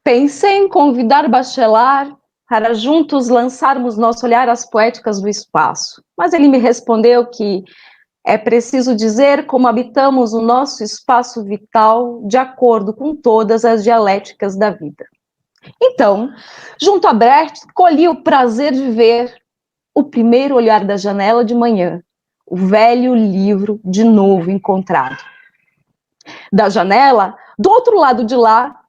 Pensei em convidar Bachelard para juntos lançarmos nosso olhar às poéticas do espaço, mas ele me respondeu que é preciso dizer como habitamos o nosso espaço vital de acordo com todas as dialéticas da vida. Então, junto a Brecht, colhi o prazer de ver O Primeiro Olhar da Janela de Manhã, o velho livro de novo encontrado. Da janela, do outro lado de lá,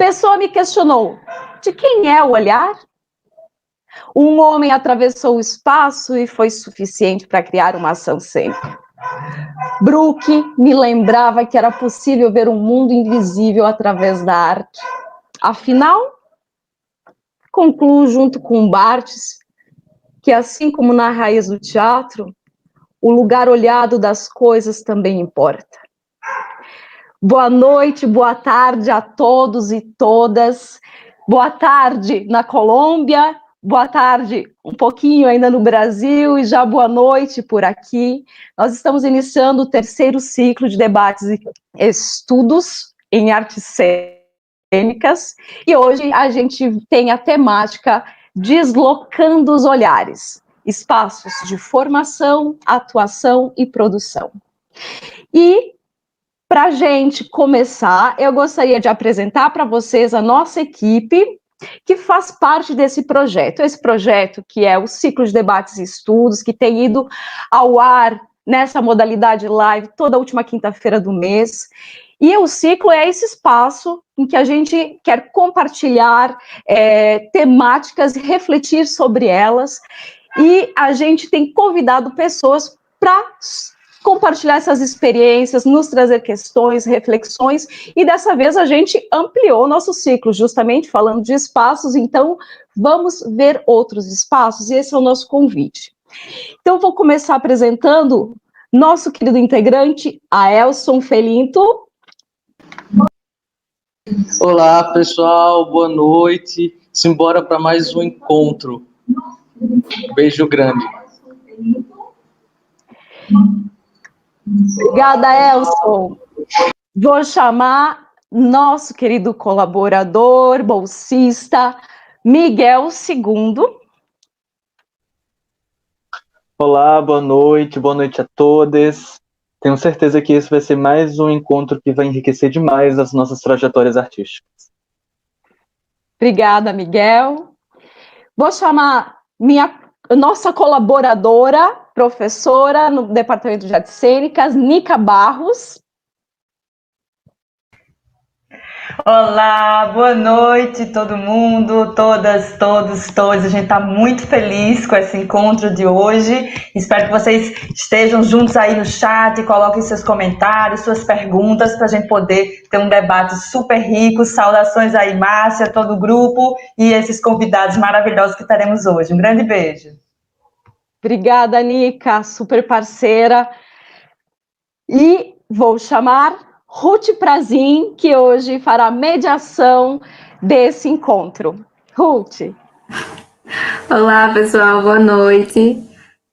Pessoa me questionou: de quem é o olhar? Um homem atravessou o espaço e foi suficiente para criar uma ação sempre. Brooke me lembrava que era possível ver um mundo invisível através da arte. Afinal, concluo junto com Barthes que, assim como na raiz do teatro, o lugar olhado das coisas também importa. Boa noite, boa tarde a todos e todas. Boa tarde na Colômbia, boa tarde um pouquinho ainda no Brasil e já boa noite por aqui. Nós estamos iniciando o terceiro ciclo de debates e estudos em artes cênicas e hoje a gente tem a temática Deslocando os Olhares, espaços de formação, atuação e produção. E para a gente começar, eu gostaria de apresentar para vocês a nossa equipe que faz parte desse projeto. Esse projeto que é o Ciclo de Debates e Estudos, que tem ido ao ar nessa modalidade live toda a última quinta-feira do mês. E o ciclo é esse espaço em que a gente quer compartilhar temáticas e refletir sobre elas. E a gente tem convidado pessoas para compartilhar essas experiências, nos trazer questões, reflexões, e dessa vez a gente ampliou nosso ciclo, justamente falando de espaços, então vamos ver outros espaços, e esse é o nosso convite. Então vou começar apresentando nosso querido integrante, Aelson Felinto. Olá, pessoal, boa noite. Simbora para mais um encontro. Beijo grande. Obrigada, Elson. Vou chamar nosso querido colaborador, bolsista, Miguel II. Olá, boa noite a todos. Tenho certeza que esse vai ser mais um encontro que vai enriquecer demais as nossas trajetórias artísticas. Obrigada, Miguel. Vou chamar nossa colaboradora, professora no Departamento de Artes Cênicas, Nica Barros. Olá, boa noite todo mundo, todas, todos, todos. A gente está muito feliz com esse encontro de hoje. Espero que vocês estejam juntos aí no chat, coloquem seus comentários, suas perguntas, para a gente poder ter um debate super rico. Saudações aí, Márcia, todo o grupo e esses convidados maravilhosos que teremos hoje. Um grande beijo. Obrigada, Nica, super parceira. E vou chamar Ruth Prazin, que hoje fará a mediação desse encontro. Ruth. Olá, pessoal, boa noite.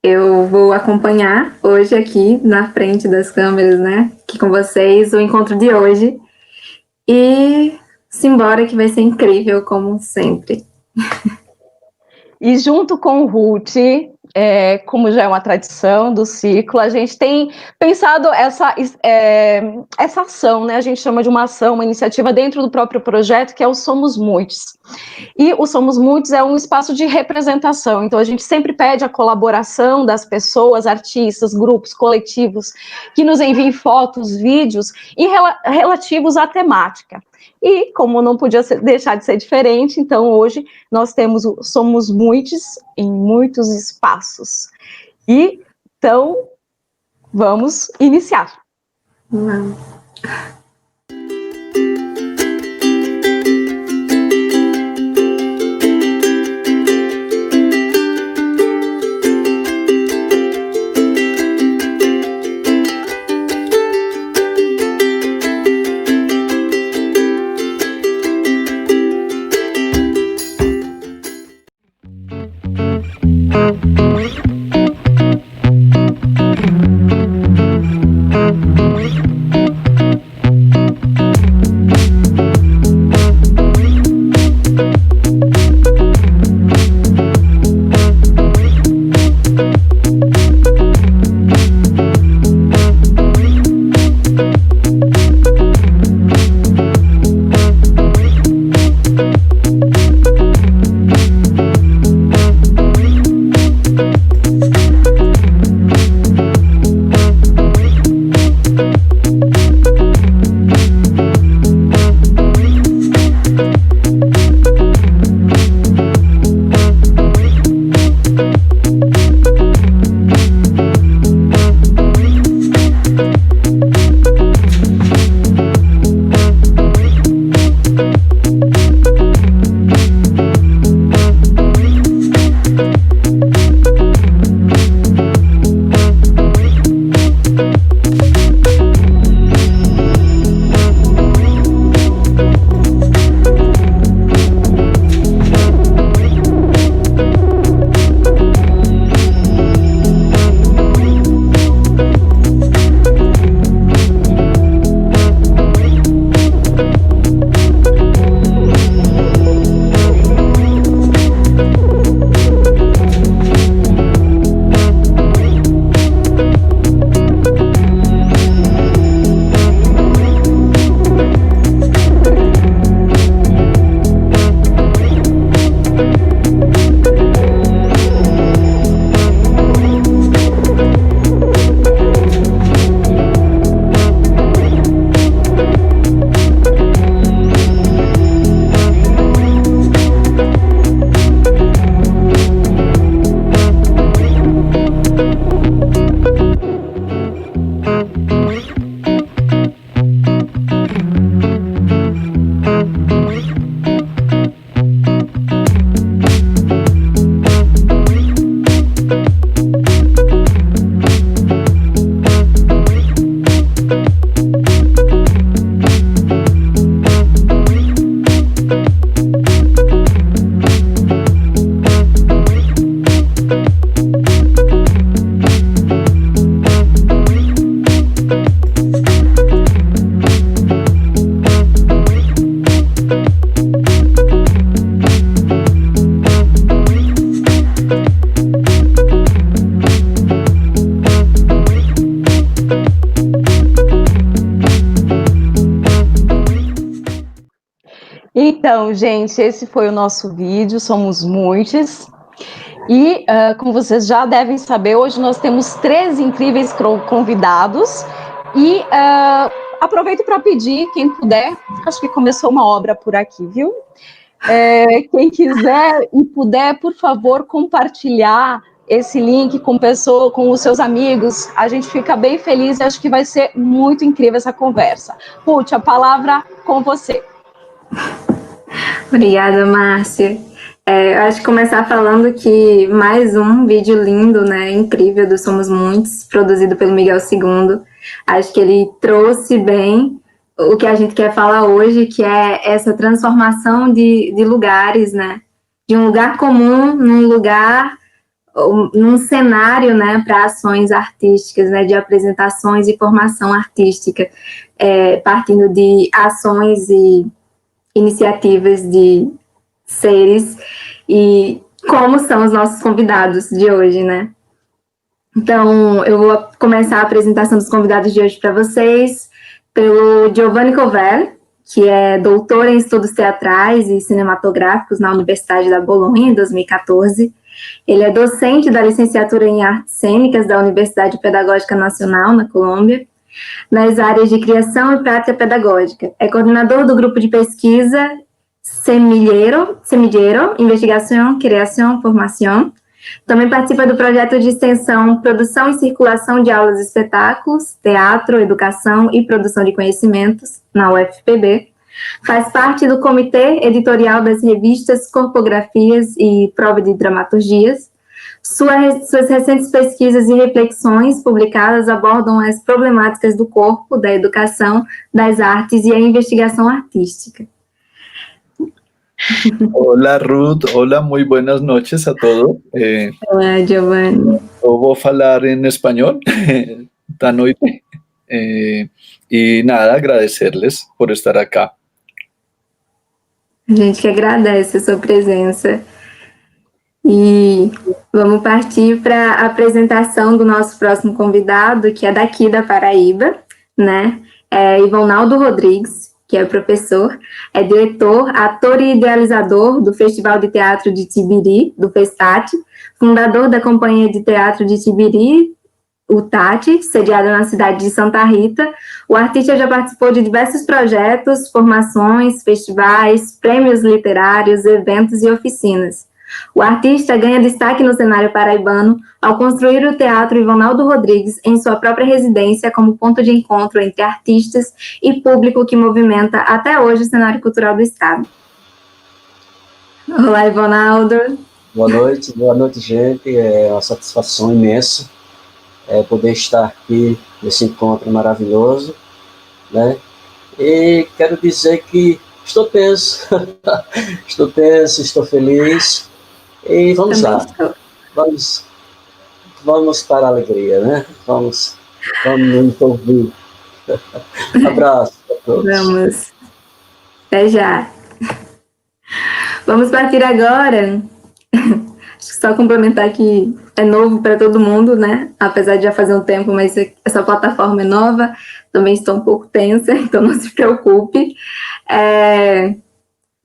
Eu vou acompanhar hoje aqui na frente das câmeras, né? Aqui com vocês, o encontro de hoje. E simbora que vai ser incrível, como sempre. E junto com o Ruth, como já é uma tradição do ciclo, a gente tem pensado essa ação, né? A gente chama de uma ação, uma iniciativa dentro do próprio projeto, que é o Somos Muitos. E o Somos Muitos é um espaço de representação, então a gente sempre pede a colaboração das pessoas, artistas, grupos, coletivos, que nos enviem fotos, vídeos relativos à temática. E, como não podia deixar de ser diferente, então hoje nós temos o Somos Muitos em muitos espaços. E, então, vamos iniciar. Vamos. Então, gente, esse foi o nosso vídeo, somos muitos. E, como vocês já devem saber, hoje nós temos 3 incríveis convidados. E aproveito para pedir, quem puder, acho que começou uma obra por aqui, viu? Quem quiser e puder, por favor, compartilhar esse link com os seus amigos, a gente fica bem feliz e acho que vai ser muito incrível essa conversa. Ruth, a palavra com você. Obrigada, Márcia. Eu acho que começar falando que mais um vídeo lindo, né, incrível do Somos Muitos, produzido pelo Miguel II. Acho que ele trouxe bem o que a gente quer falar hoje, que é essa transformação de lugares, né, de um lugar comum num cenário, né, para ações artísticas, né, de apresentações e formação artística, partindo de ações e iniciativas de seres e como são os nossos convidados de hoje, né? Então, eu vou começar a apresentação dos convidados de hoje para vocês pelo Giovanni Covel, que é doutor em estudos teatrais e cinematográficos na Universidade da Bolonha, em 2014. Ele é docente da licenciatura em Artes Cênicas da Universidade Pedagógica Nacional, na Colômbia, nas áreas de criação e prática pedagógica. É coordenador do grupo de pesquisa Semillero, Investigação, Criação, Formação. Também participa do projeto de extensão Produção e Circulação de Aulas e Espetáculos, Teatro, Educação e Produção de Conhecimentos, na UFPB. Faz parte do comitê editorial das revistas Corpografias e Prova de Dramaturgias. Suas recentes pesquisas e reflexões publicadas abordam as problemáticas do corpo, da educação, das artes e a investigação artística. Hola Ruth, hola, muy buenas noches a todos. Olá, Giovanni. Eu vou falar em espanhol da noite. E nada, agradecerles por estar acá. A gente que agradece a sua presença. E vamos partir para a apresentação do nosso próximo convidado, que é daqui da Paraíba, né? É Ivonaldo Rodrigues, que é professor, é diretor, ator e idealizador do Festival de Teatro de Tibiri, do Festat, fundador da Companhia de Teatro de Tibiri, o TAT, sediada na cidade de Santa Rita. O artista já participou de diversos projetos, formações, festivais, prêmios literários, eventos e oficinas. O artista ganha destaque no cenário paraibano ao construir o Teatro Ivonaldo Rodrigues em sua própria residência como ponto de encontro entre artistas e público que movimenta até hoje o cenário cultural do estado. Olá, Ivonaldo. Boa noite, gente. É uma satisfação imensa poder estar aqui nesse encontro maravilhoso, né? E quero dizer que estou tenso, estou feliz. E vamos lá, vamos para a alegria, né? Vamos nos ouvir. Abraço a todos. Vamos. Até já. Vamos partir agora. Acho que só complementar que é novo para todo mundo, né? Apesar de já fazer um tempo, mas essa plataforma é nova. Também estou um pouco tensa, então não se preocupe.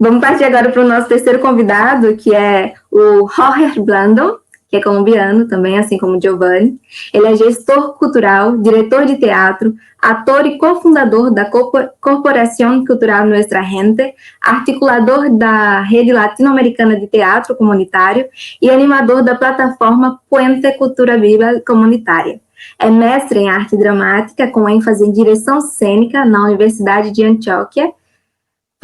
Vamos partir agora para o nosso terceiro convidado, que é o Jorge Blandon, que é colombiano também, assim como o Giovanni. Ele é gestor cultural, diretor de teatro, ator e cofundador da Corporación Cultural Nuestra Gente, articulador da Rede Latino-Americana de Teatro Comunitário e animador da plataforma Puente Cultura Viva Comunitária. É mestre em arte dramática, com ênfase em direção cênica na Universidade de Antioquia.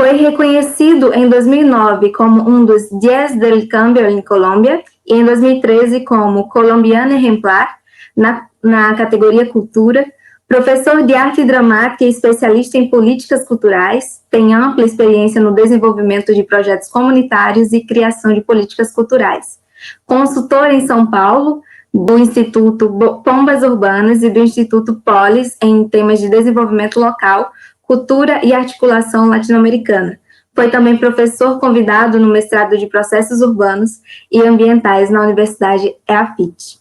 Foi reconhecido em 2009 como um dos 10 del cambio em Colômbia e em 2013 como colombiano exemplar na categoria Cultura. Professor de arte dramática e especialista em políticas culturais, tem ampla experiência no desenvolvimento de projetos comunitários e criação de políticas culturais. Consultor em São Paulo, do Instituto Pombas Urbanas e do Instituto Polis em temas de desenvolvimento local, cultura e articulação latino-americana. Foi também professor convidado no mestrado de processos urbanos e ambientais na Universidade EAFIT.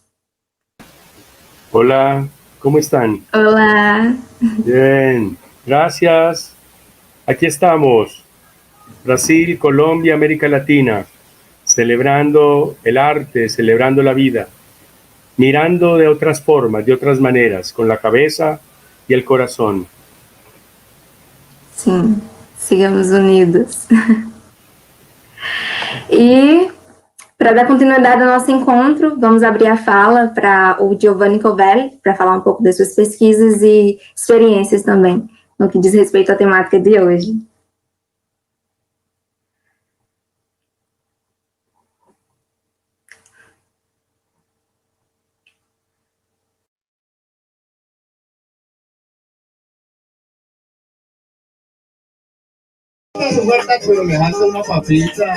Hola, ¿cómo están? Olá. Bien, gracias. Aquí estamos, Brasil, Colombia, América Latina, celebrando el arte, celebrando la vida, mirando de otras formas, de otras maneras, con la cabeza y el corazón. Sim, sigamos unidos. E, para dar continuidade ao nosso encontro, vamos abrir a fala para o Giovanni Covelli, para falar um pouco das suas pesquisas e experiências também, no que diz respeito à temática de hoje. Su puerta, pero le falta una papita.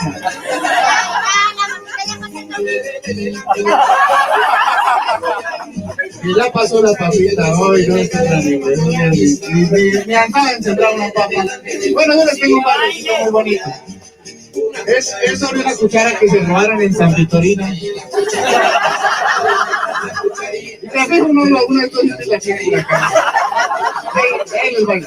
Y ya pasó la papita hoy, no es me acaban de sembrar una papa. Bueno, yo les tengo un barrecito muy bonito. Es sobre una cuchara que se robaron en San Vitorino. Y traje una historia de la gente por acá. Ahí les van.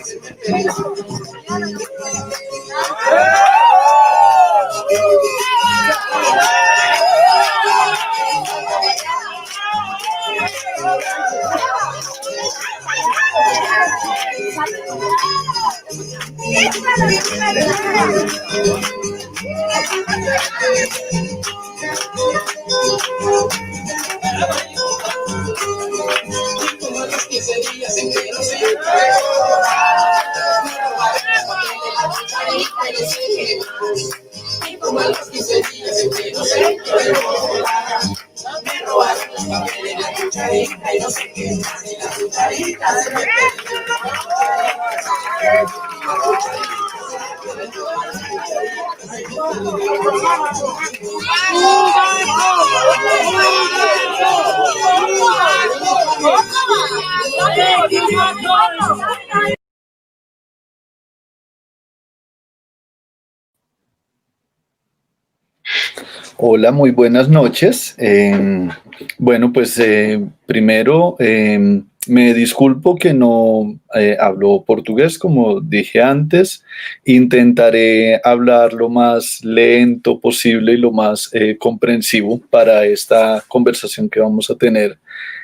Hola, muy buenas noches. Bueno, pues primero me disculpo que no hablo portugués, como dije antes. Intentaré hablar lo más lento posible y lo más comprensivo para esta conversación que vamos a tener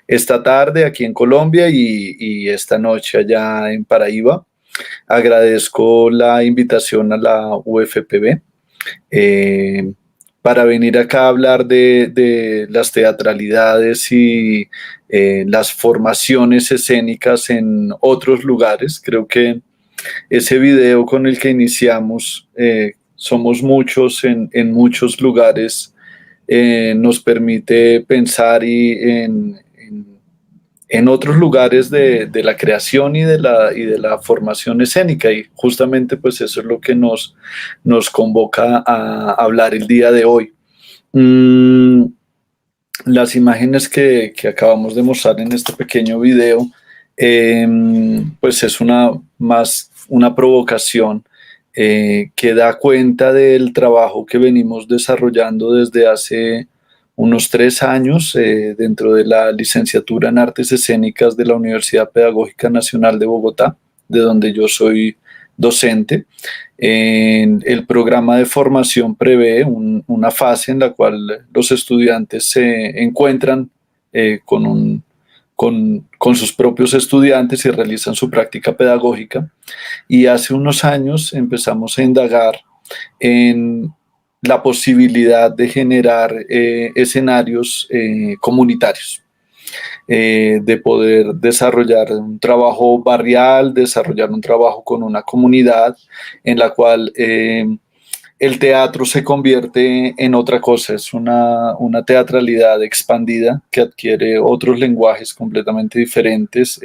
esta tarde aquí en Colombia y esta noche allá en Paraíba. Agradezco la invitación a la UFPB. Para venir acá a hablar de las teatralidades y las formaciones escénicas en otros lugares. Creo que ese video con el que iniciamos, somos muchos en muchos lugares, nos permite pensar en otros lugares de la creación y de la formación escénica, y justamente pues eso es lo que nos convoca a hablar el día de hoy. Las imágenes que acabamos de mostrar en este pequeño video, pues es una provocación que da cuenta del trabajo que venimos desarrollando desde hace unos 3 años dentro de la licenciatura en Artes Escénicas de la Universidad Pedagógica Nacional de Bogotá, de donde yo soy docente. El programa de formación prevé una fase en la cual los estudiantes se encuentran con sus propios estudiantes y realizan su práctica pedagógica. Y hace unos años empezamos a indagar en la posibilidad de generar escenarios comunitarios. de poder desarrollar un trabajo barrial, desarrollar un trabajo con una comunidad en la cual el teatro se convierte en otra cosa, es una teatralidad expandida que adquiere otros lenguajes completamente diferentes,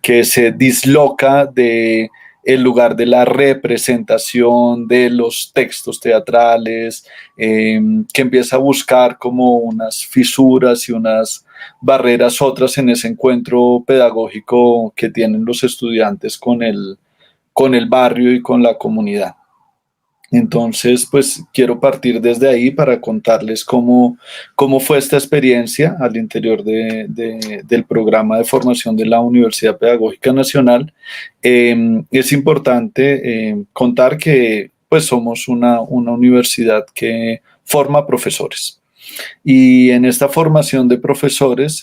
que se disloca de el lugar de la representación de los textos teatrales, que empieza a buscar como unas fisuras y unas barreras otras en ese encuentro pedagógico que tienen los estudiantes con el barrio y con la comunidad. Entonces, pues quiero partir desde ahí para contarles cómo fue esta experiencia al interior del programa de formación de la Universidad Pedagógica Nacional. Es importante contar que pues somos una universidad que forma profesores. Y en esta formación de profesores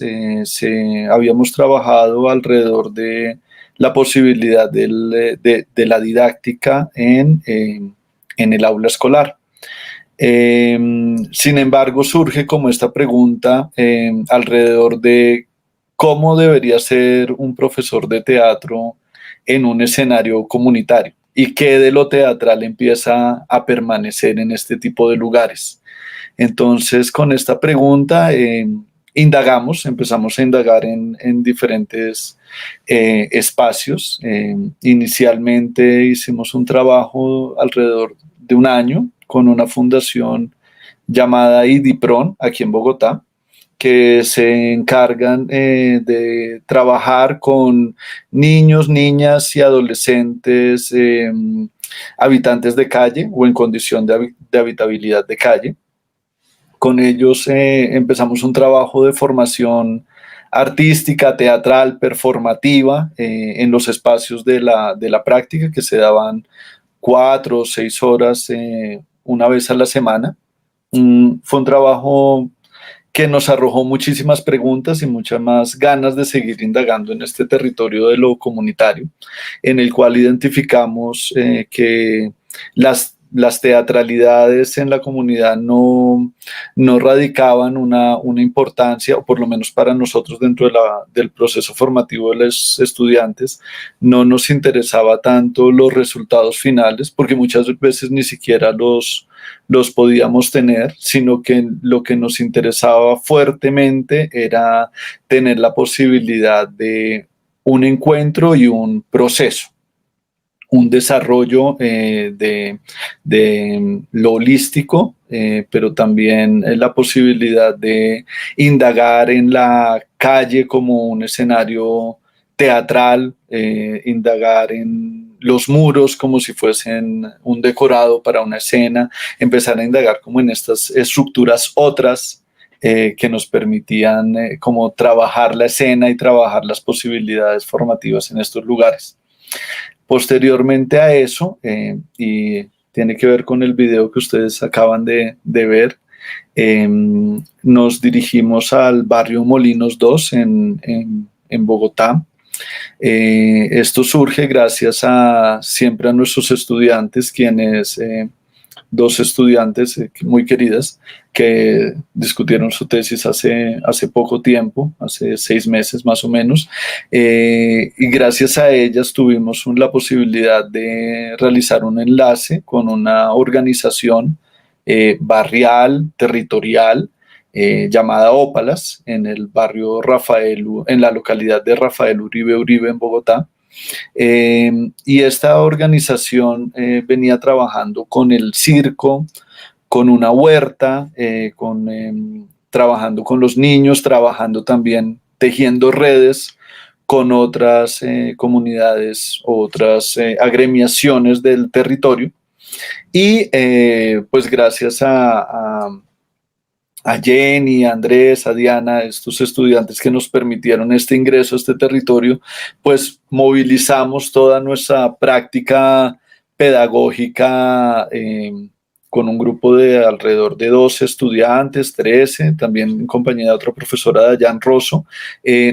habíamos trabajado alrededor de la posibilidad de la didáctica en el aula escolar. Sin embargo, surge como esta pregunta alrededor de cómo debería ser un profesor de teatro en un escenario comunitario y qué de lo teatral empieza a permanecer en este tipo de lugares. Entonces, con esta pregunta empezamos a indagar en diferentes espacios. Inicialmente hicimos un trabajo alrededor de un año con una fundación llamada IDIPRON aquí en Bogotá, que se encargan de trabajar con niños, niñas y adolescentes habitantes de calle o en condición de habitabilidad de calle. Con ellos empezamos un trabajo de formación artística, teatral, performativa en los espacios de la práctica que se daban 4 o 6 horas una vez a la semana. Fue un trabajo que nos arrojó muchísimas preguntas y muchas más ganas de seguir indagando en este territorio de lo comunitario, en el cual identificamos que las teatralidades en la comunidad no radicaban una importancia, o por lo menos para nosotros dentro del proceso formativo de los estudiantes, no nos interesaba tanto los resultados finales, porque muchas veces ni siquiera los podíamos tener, sino que lo que nos interesaba fuertemente era tener la posibilidad de un encuentro y un proceso, un desarrollo de lo holístico, pero también la posibilidad de indagar en la calle como un escenario teatral, indagar en los muros como si fuesen un decorado para una escena, empezar a indagar como en estas estructuras otras que nos permitían como trabajar la escena y trabajar las posibilidades formativas en estos lugares. Posteriormente a eso, y tiene que ver con el video que ustedes acaban de ver, nos dirigimos al barrio Molinos 2 en Bogotá. Esto surge gracias siempre a nuestros estudiantes, quienes, 2 estudiantes muy queridas, que discutieron su tesis hace poco tiempo, hace 6 meses más o menos, y gracias a ellas tuvimos la posibilidad de realizar un enlace con una organización barrial, territorial, llamada Ópalas, en el barrio en la localidad de Rafael Uribe en Bogotá. Y esta organización venía trabajando con el circo, con una huerta, trabajando con los niños, trabajando también tejiendo redes con otras comunidades, otras agremiaciones del territorio. Y pues gracias a Jenny, a Andrés, a Diana, estos estudiantes que nos permitieron este ingreso a este territorio, pues movilizamos toda nuestra práctica pedagógica con un grupo de alrededor de 12 estudiantes, 13, también en compañía de otra profesora, Dayan Rosso.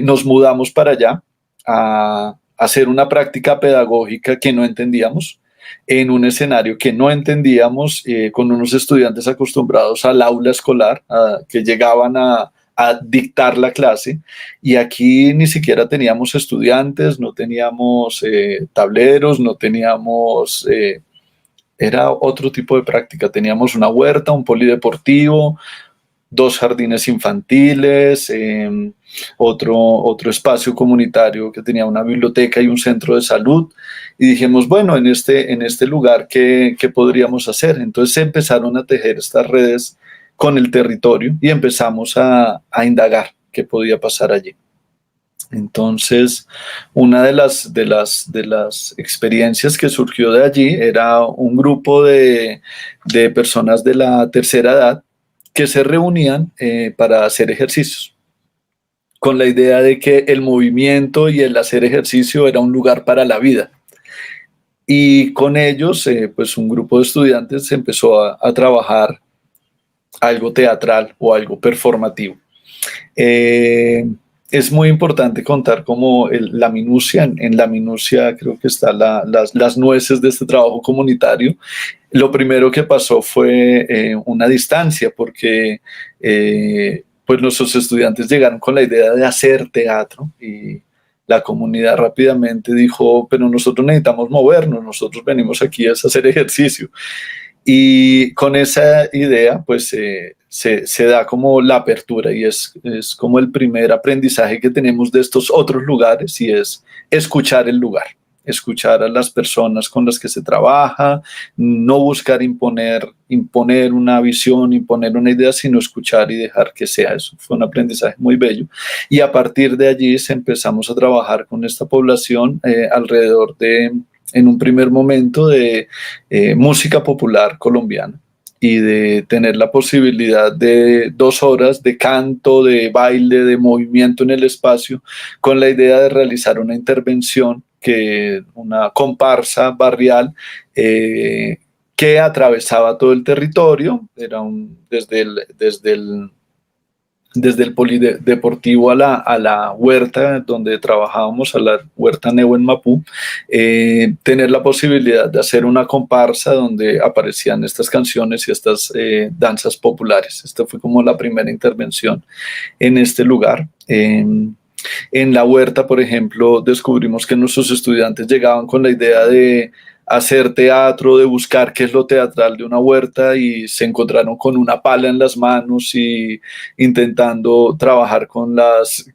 Nos mudamos para allá a hacer una práctica pedagógica que no entendíamos, en un escenario que no entendíamos, con unos estudiantes acostumbrados al aula escolar, que llegaban a a dictar la clase, y aquí ni siquiera teníamos estudiantes, no teníamos tableros, no teníamos... era otro tipo de práctica. Teníamos una huerta, un polideportivo, 2 jardines infantiles, otro espacio comunitario que tenía una biblioteca y un centro de salud. Y dijimos, bueno, en este lugar, ¿qué podríamos hacer? Entonces se empezaron a tejer estas redes con el territorio y empezamos a indagar qué podía pasar allí. Entonces, una de las experiencias que surgió de allí era un grupo de personas de la tercera edad que se reunían para hacer ejercicios, con la idea de que el movimiento y el hacer ejercicio era un lugar para la vida. Y con ellos, pues un grupo de estudiantes empezó a trabajar algo teatral o algo performativo. Es muy importante contar como la minucia, en la minucia creo que están las nueces de este trabajo comunitario. Lo primero que pasó fue una distancia, porque pues nuestros estudiantes llegaron con la idea de hacer teatro y la comunidad rápidamente dijo, pero nosotros necesitamos movernos, nosotros venimos aquí a hacer ejercicio. Y con esa idea, pues se da como la apertura y es como el primer aprendizaje que tenemos de estos otros lugares, y es escuchar el lugar, escuchar a las personas con las que se trabaja, no buscar imponer una visión, imponer una idea, sino escuchar y dejar que sea. Eso fue un aprendizaje muy bello. Y a partir de allí empezamos a trabajar con esta población alrededor de, en un primer momento, de música popular colombiana, y de tener la posibilidad de 2 horas de canto, de baile, de movimiento en el espacio, con la idea de realizar una intervención, una comparsa barrial que atravesaba todo el territorio. Era desde el polideportivo a la huerta donde trabajábamos, a la huerta Nehuen Mapú, tener la posibilidad de hacer una comparsa donde aparecían estas canciones y estas danzas populares. Esta fue como la primera intervención en este lugar. En la huerta, por ejemplo, descubrimos que nuestros estudiantes llegaban con la idea de hacer teatro, de buscar qué es lo teatral de una huerta, y se encontraron con una pala en las manos y intentando trabajar con las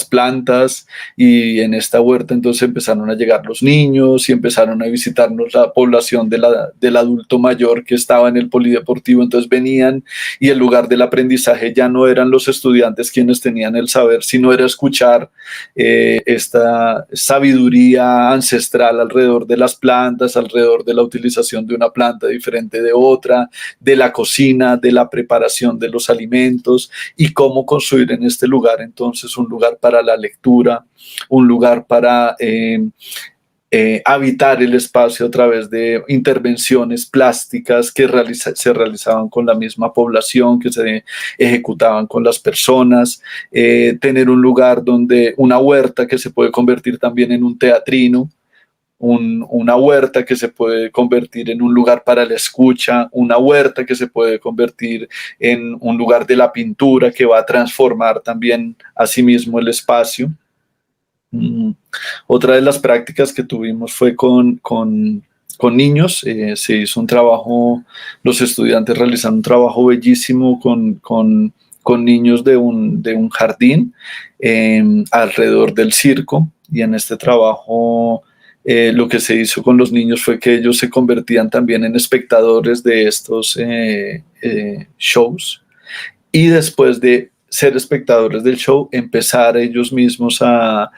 plantas. Y en esta huerta entonces empezaron a llegar los niños y empezaron a visitarnos la población del adulto mayor que estaba en el polideportivo. Entonces venían, y el lugar del aprendizaje ya no eran los estudiantes quienes tenían el saber, sino era escuchar esta sabiduría ancestral alrededor de las plantas, alrededor de la utilización de una planta diferente de otra, de la cocina, de la preparación de los alimentos, y cómo construir en este lugar entonces un lugar para la lectura, un lugar para habitar el espacio a través de intervenciones plásticas que se realizaban con la misma población, que se ejecutaban con las personas, tener un lugar donde una huerta que se puede convertir también en un teatrino, una huerta que se puede convertir en un lugar para la escucha, una huerta que se puede convertir en un lugar de la pintura que va a transformar también a sí mismo el espacio. Otra de las prácticas que tuvimos fue con niños. Se hizo un trabajo, los estudiantes realizaron un trabajo bellísimo con niños de un jardín alrededor del circo, y en este trabajo lo que se hizo con los niños fue que ellos se convertían también en espectadores de estos shows, y después de ser espectadores del show, empezar ellos mismos a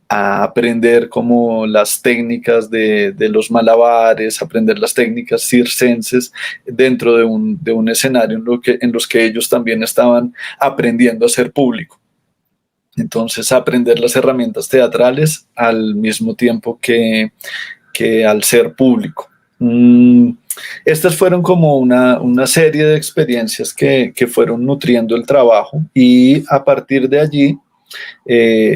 aprender como las técnicas de los malabares, aprender las técnicas circenses dentro de un escenario en los que ellos también estaban aprendiendo a ser público. Entonces, aprender las herramientas teatrales al mismo tiempo que al ser público. Estas fueron como una serie de experiencias que fueron nutriendo el trabajo, y a partir de allí,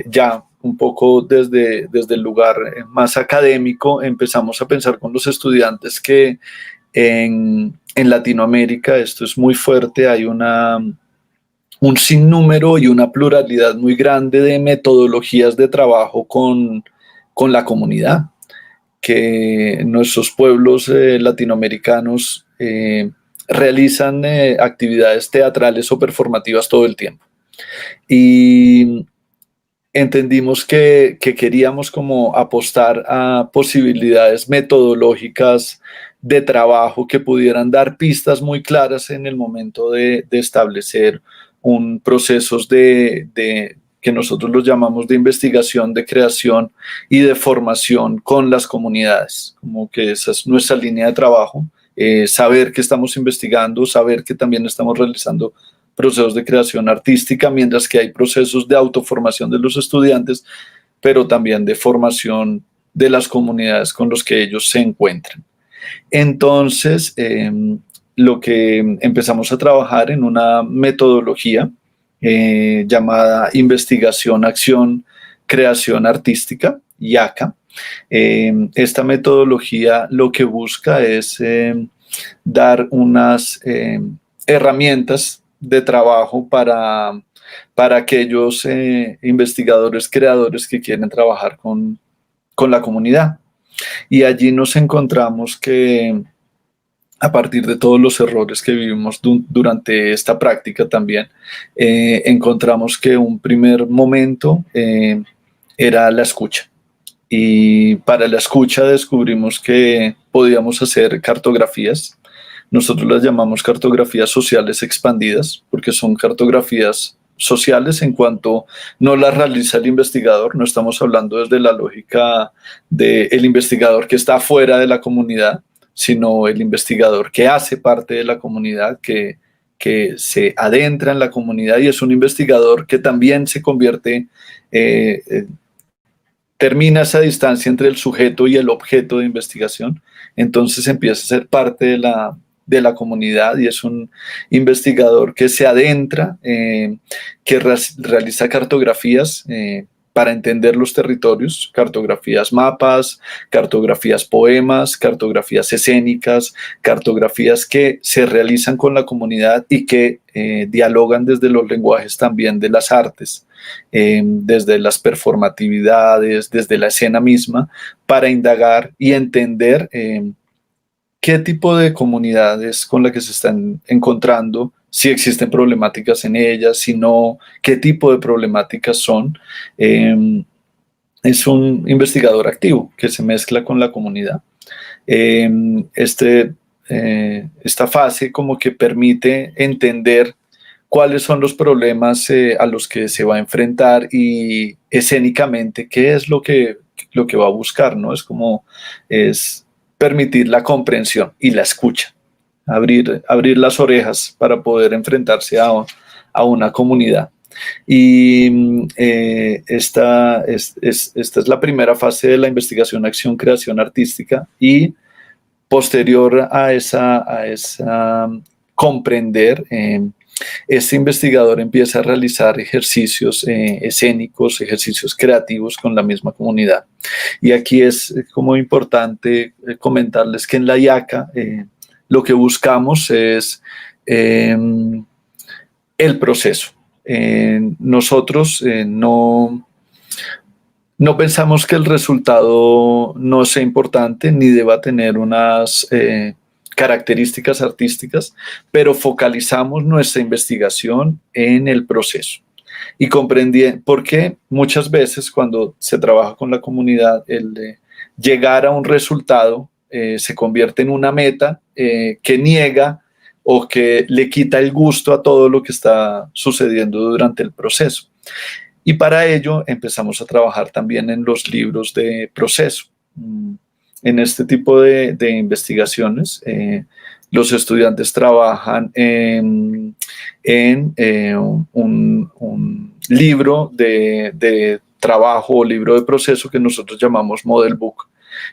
ya un poco desde el lugar más académico, empezamos a pensar con los estudiantes que en Latinoamérica esto es muy fuerte. Hay un sinnúmero y una pluralidad muy grande de metodologías de trabajo con la comunidad, que nuestros pueblos latinoamericanos realizan actividades teatrales o performativas todo el tiempo. Y entendimos que queríamos como apostar a posibilidades metodológicas de trabajo que pudieran dar pistas muy claras en el momento de establecer un procesos que nosotros los llamamos de investigación, de creación y de formación con las comunidades, como que esa es nuestra línea de trabajo, saber que estamos investigando, saber que también estamos realizando procesos de creación artística, mientras que hay procesos de autoformación de los estudiantes, pero también de formación de las comunidades con los que ellos se encuentran. Entonces, lo que empezamos a trabajar en una metodología llamada Investigación, Acción, Creación Artística, IACA. Esta metodología lo que busca es dar unas herramientas de trabajo para aquellos investigadores, creadores que quieren trabajar con la comunidad. Y allí nos encontramos que a partir de todos los errores que vivimos durante esta práctica también, encontramos que un primer momento era la escucha. Y para la escucha descubrimos que podíamos hacer cartografías. Nosotros las llamamos cartografías sociales expandidas, porque son cartografías sociales en cuanto no las realiza el investigador. No estamos hablando desde la lógica del investigador que está fuera de la comunidad, sino el investigador que hace parte de la comunidad, que se adentra en la comunidad y es un investigador que también se convierte, termina esa distancia entre el sujeto y el objeto de investigación, entonces empieza a ser parte de la comunidad y es un investigador que se adentra, que realiza cartografías para entender los territorios, cartografías mapas, cartografías poemas, cartografías escénicas, cartografías que se realizan con la comunidad y que dialogan desde los lenguajes también de las artes, desde las performatividades, desde la escena misma, para indagar y entender qué tipo de comunidades con las que se están encontrando, si existen problemáticas en ellas, si no, qué tipo de problemáticas son. Es un investigador activo que se mezcla con la comunidad. Esta fase como que permite entender cuáles son los problemas a los que se va a enfrentar y escénicamente qué es lo que va a buscar, ¿no? Es permitir la comprensión y la escucha. Abrir las orejas para poder enfrentarse a una comunidad. Y esta es la primera fase de la investigación, acción, creación artística, y posterior a esa comprender, este investigador empieza a realizar ejercicios escénicos, ejercicios creativos con la misma comunidad. Y aquí es como importante comentarles que en la IACA lo que buscamos es el proceso. Nosotros no pensamos que el resultado no sea importante ni deba tener unas características artísticas, pero focalizamos nuestra investigación en el proceso. Y comprendí por qué muchas veces cuando se trabaja con la comunidad, el llegar a un resultado se convierte en una meta que niega o que le quita el gusto a todo lo que está sucediendo durante el proceso. Y para ello empezamos a trabajar también en los libros de proceso. En este tipo de investigaciones, los estudiantes trabajan en un libro de trabajo o libro de proceso que nosotros llamamos Model Book.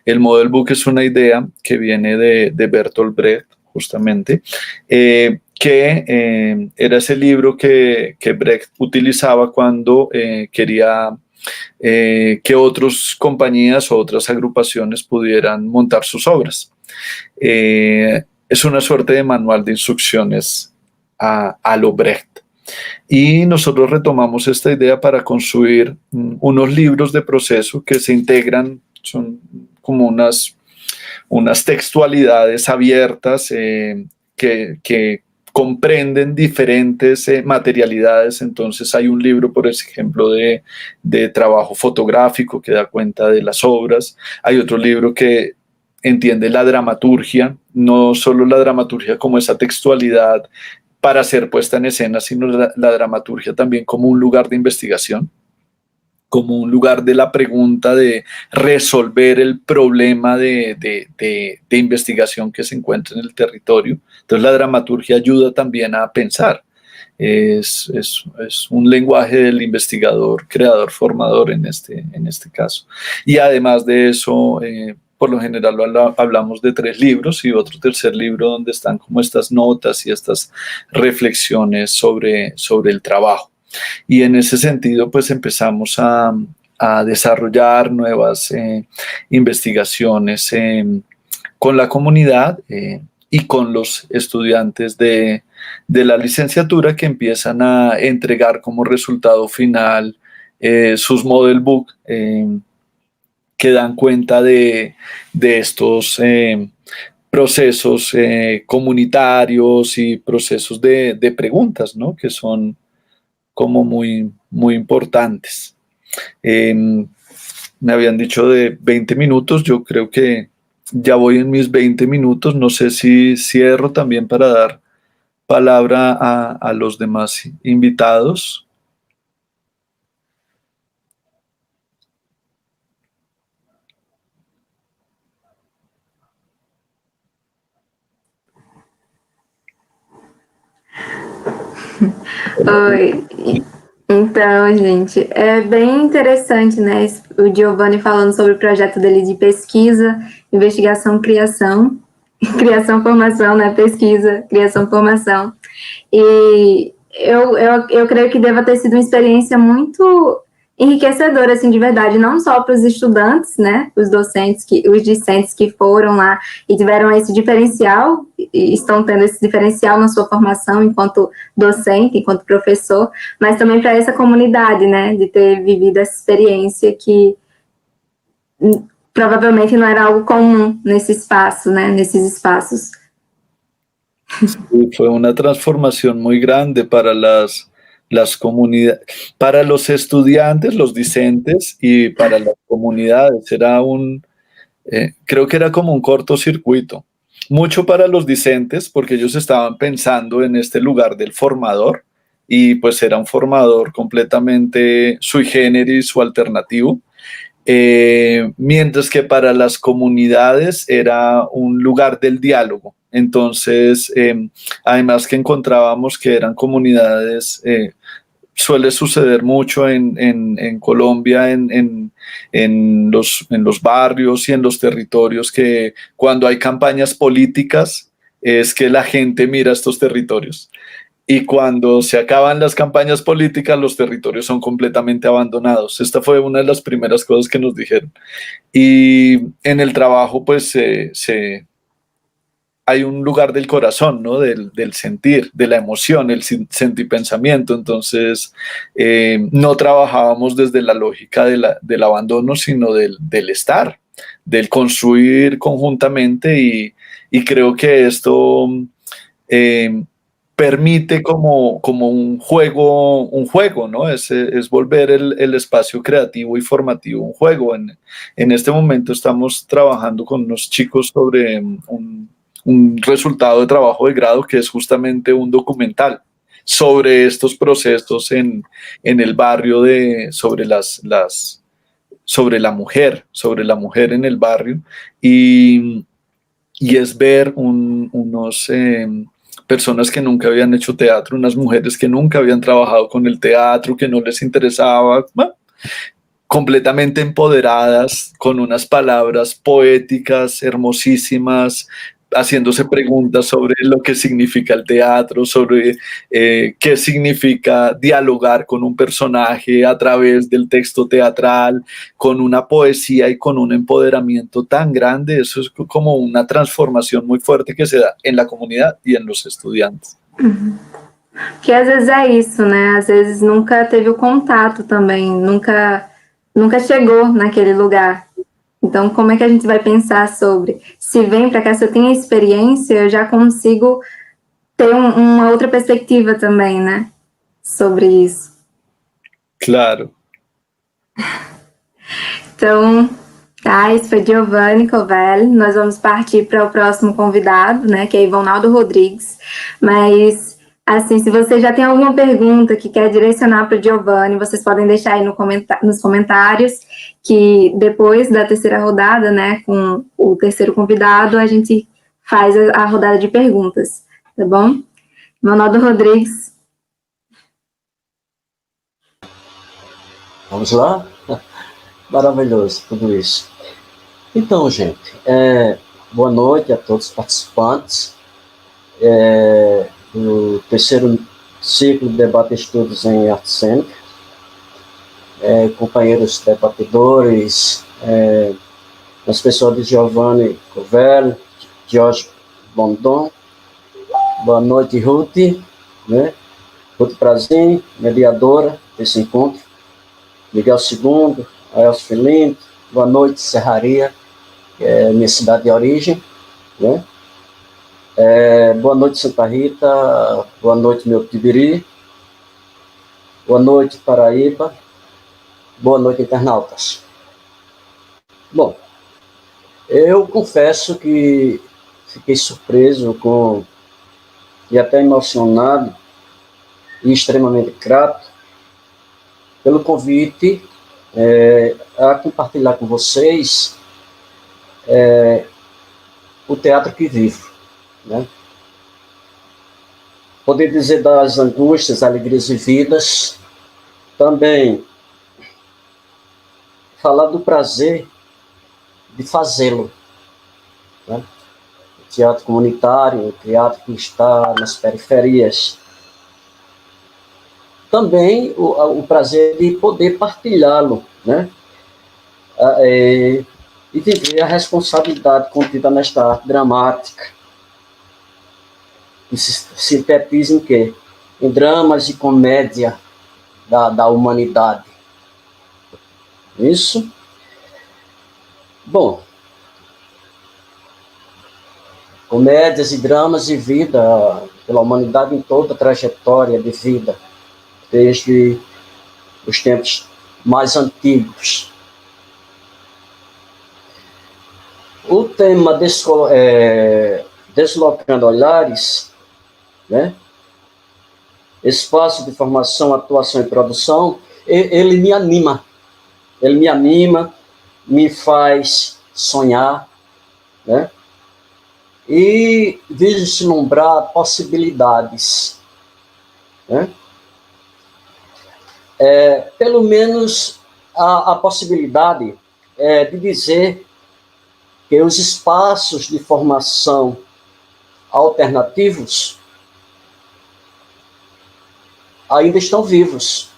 El Model Book es una idea que viene de Bertolt Brecht, justamente, que era ese libro que Brecht utilizaba cuando quería que otras compañías o otras agrupaciones pudieran montar sus obras. Es una suerte de manual de instrucciones a lo Brecht. Y nosotros retomamos esta idea para construir unos libros de proceso que se integran, son como unas textualidades abiertas que comprenden diferentes materialidades. Entonces hay un libro, por ejemplo, de trabajo fotográfico que da cuenta de las obras. Hay otro libro que entiende la dramaturgia, no solo la dramaturgia como esa textualidad para ser puesta en escena, sino la dramaturgia también como un lugar de investigación, como un lugar de la pregunta, de resolver el problema de investigación que se encuentra en el territorio. Entonces la dramaturgia ayuda también a pensar. Es un lenguaje del investigador, creador, formador en este caso. Y además de eso, por lo general hablamos de 3 libros y otro tercer libro donde están como estas notas y estas reflexiones sobre el trabajo. Y en ese sentido, pues empezamos a desarrollar nuevas investigaciones con la comunidad y con los estudiantes de la licenciatura, que empiezan a entregar como resultado final sus model book que dan cuenta de estos procesos comunitarios y procesos de preguntas, ¿no? Que son como muy, muy importantes. Me habían dicho de 20 minutos, yo creo que ya voy en mis 20 minutos, no sé si cierro también para dar palabra a los demás invitados. Oi. Então, gente, é bem interessante, né? O Giovanni falando sobre o projeto dele de pesquisa, investigação, criação, criação, formação, né? Pesquisa, criação, formação. E eu creio que deva ter sido uma experiência muito enriquecedora, assim, de verdade, não só para os estudantes, né? Os discentes que foram lá e tiveram esse diferencial, e estão tendo esse diferencial na sua formação enquanto docente, enquanto professor, mas também para essa comunidade, né? De ter vivido essa experiência que provavelmente não era algo comum nesse espaço, né? Nesses espaços. Sí, fue una transformación muy grande para las comunidades, para los estudiantes, los discentes y para las comunidades. Creo que era como un cortocircuito. Mucho para los discentes porque ellos estaban pensando en este lugar del formador y pues era un formador completamente sui generis o alternativo. Mientras que para las comunidades era un lugar del diálogo. Entonces, además que encontrábamos que eran comunidades, suele suceder mucho en Colombia, en los barrios y en los territorios, que cuando hay campañas políticas es que la gente mira estos territorios. Y cuando se acaban las campañas políticas, los territorios son completamente abandonados. Esta fue una de las primeras cosas que nos dijeron. Y en el trabajo, pues, hay un lugar del corazón, ¿no? Del sentir, de la emoción, el sentipensamiento. Entonces, no trabajábamos desde la lógica del abandono, sino del estar, del construir conjuntamente. Y creo que esto permite como un juego, ¿no? Es volver el espacio creativo y formativo un juego. En este momento estamos trabajando con unos chicos sobre un resultado de trabajo de grado que es justamente un documental sobre estos procesos en el barrio, sobre la mujer en el barrio, y es ver unos personas que nunca habían hecho teatro, unas mujeres que nunca habían trabajado con el teatro, que no les interesaba, completamente empoderadas, con unas palabras poéticas hermosísimas, haciéndose preguntas sobre lo que significa el teatro, sobre qué significa dialogar con un personaje a través del texto teatral, con una poesía y con un empoderamiento tan grande. Eso es como una transformación muy fuerte que se da en la comunidad y en los estudiantes. Porque às vezes é isso, né? Às vezes nunca teve o contato também, nunca chegou naquele lugar. Então, como é que a gente vai pensar sobre? Se vem para cá, se eu tenho experiência, eu já consigo ter uma outra perspectiva também, né? Sobre isso. Claro. Então, tá, esse foi Giovanni Covelli. Nós vamos partir para o próximo convidado, né? Que é Ivonaldo Rodrigues. Mas, assim, se você já tem alguma pergunta que quer direcionar para o Giovanni, vocês podem deixar aí nos comentários, que depois da terceira rodada, né? Com o terceiro convidado, a gente faz a rodada de perguntas, tá bom? Ivonaldo Rodrigues. Vamos lá? Maravilhoso tudo isso. Então, gente, boa noite a todos os participantes do terceiro ciclo de debate e estudos em arte cênica, companheiros debatedores, as pessoas de Giovanni Covelli, Jorge Bondon, boa noite, Ruth, né? Ruth Prazin, mediadora desse encontro, Miguel II, Aelcio Filinto, boa noite, Serraria, que é minha cidade de origem, né? Boa noite, Santa Rita, boa noite, meu Tibiri, boa noite, Paraíba, boa noite, internautas. Bom, eu confesso que fiquei surpreso e até emocionado e extremamente grato pelo convite a compartilhar com vocês o teatro que vivo, né? Poder dizer das angústias, alegrias vividas, também falar do prazer de fazê-lo, né? O teatro comunitário, o teatro que está nas periferias. Também o prazer de poder partilhá-lo, né? E viver a responsabilidade contida nesta arte dramática, que se sintetiza em quê? Em dramas e comédia da humanidade. Isso? Bom, comédias e dramas de vida pela humanidade em toda a trajetória de vida, desde os tempos mais antigos. O tema Deslocando Olhares, né? Espaço de formação, atuação e produção, ele me anima, me faz sonhar, né? E vislumbrar possibilidades, né? Pelo menos a possibilidade de dizer que os espaços de formação alternativos ainda estão vivos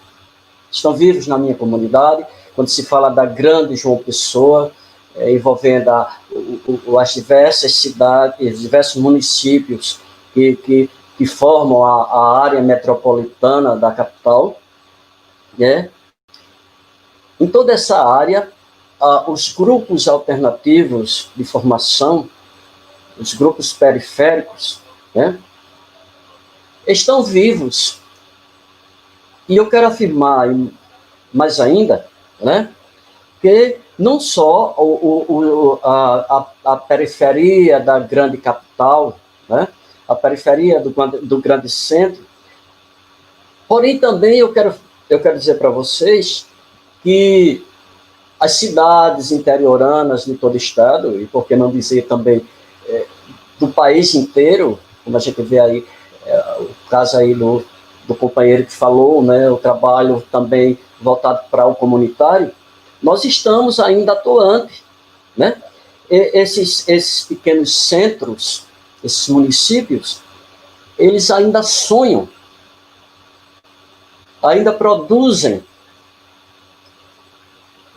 na minha comunidade. Quando se fala da grande João Pessoa, envolvendo as diversas cidades, os diversos municípios que formam a área metropolitana da capital, né? Em toda essa área, os grupos alternativos de formação, os grupos periféricos, né, estão vivos. E eu quero afirmar mais ainda, né, que não só a periferia da grande capital, né, a periferia do grande centro, porém também eu quero dizer para vocês que as cidades interioranas de todo o estado, e por que não dizer também do país inteiro, como a gente vê aí, o caso aí do companheiro que falou, né, o trabalho também voltado para o comunitário, nós estamos ainda atuantes, né? Esses pequenos centros, esses municípios, eles ainda sonham, ainda produzem.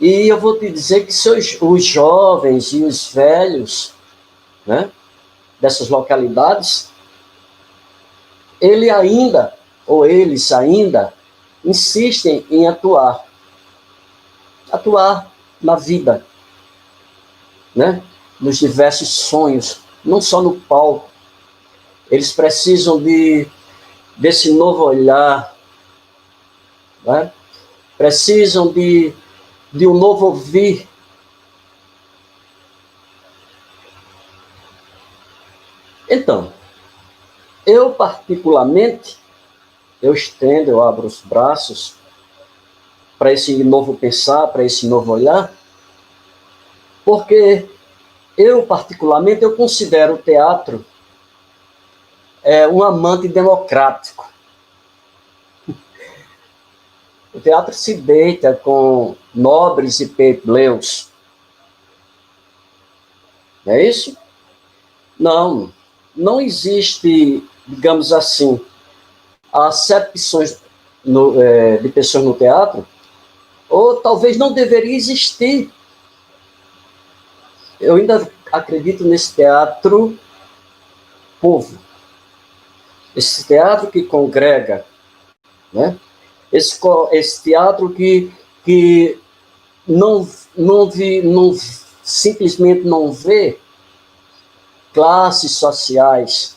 E eu vou te dizer que os jovens e os velhos, né, dessas localidades, ele ainda ou eles ainda, insistem em atuar na vida, né? Nos diversos sonhos, não só no palco. Eles precisam desse novo olhar, né? Precisam de um novo ouvir. Então, eu particularmente, eu estendo, eu abro os braços para esse novo pensar, para esse novo olhar, porque eu particularmente, eu considero o teatro um amante democrático. O teatro se deita com nobres e plebeus. Não é isso? Não existe, digamos assim, acepções de pessoas no teatro, ou talvez não deveria existir. Eu ainda acredito nesse teatro povo, esse teatro que congrega, né? Esse teatro que não simplesmente não vê classes sociais.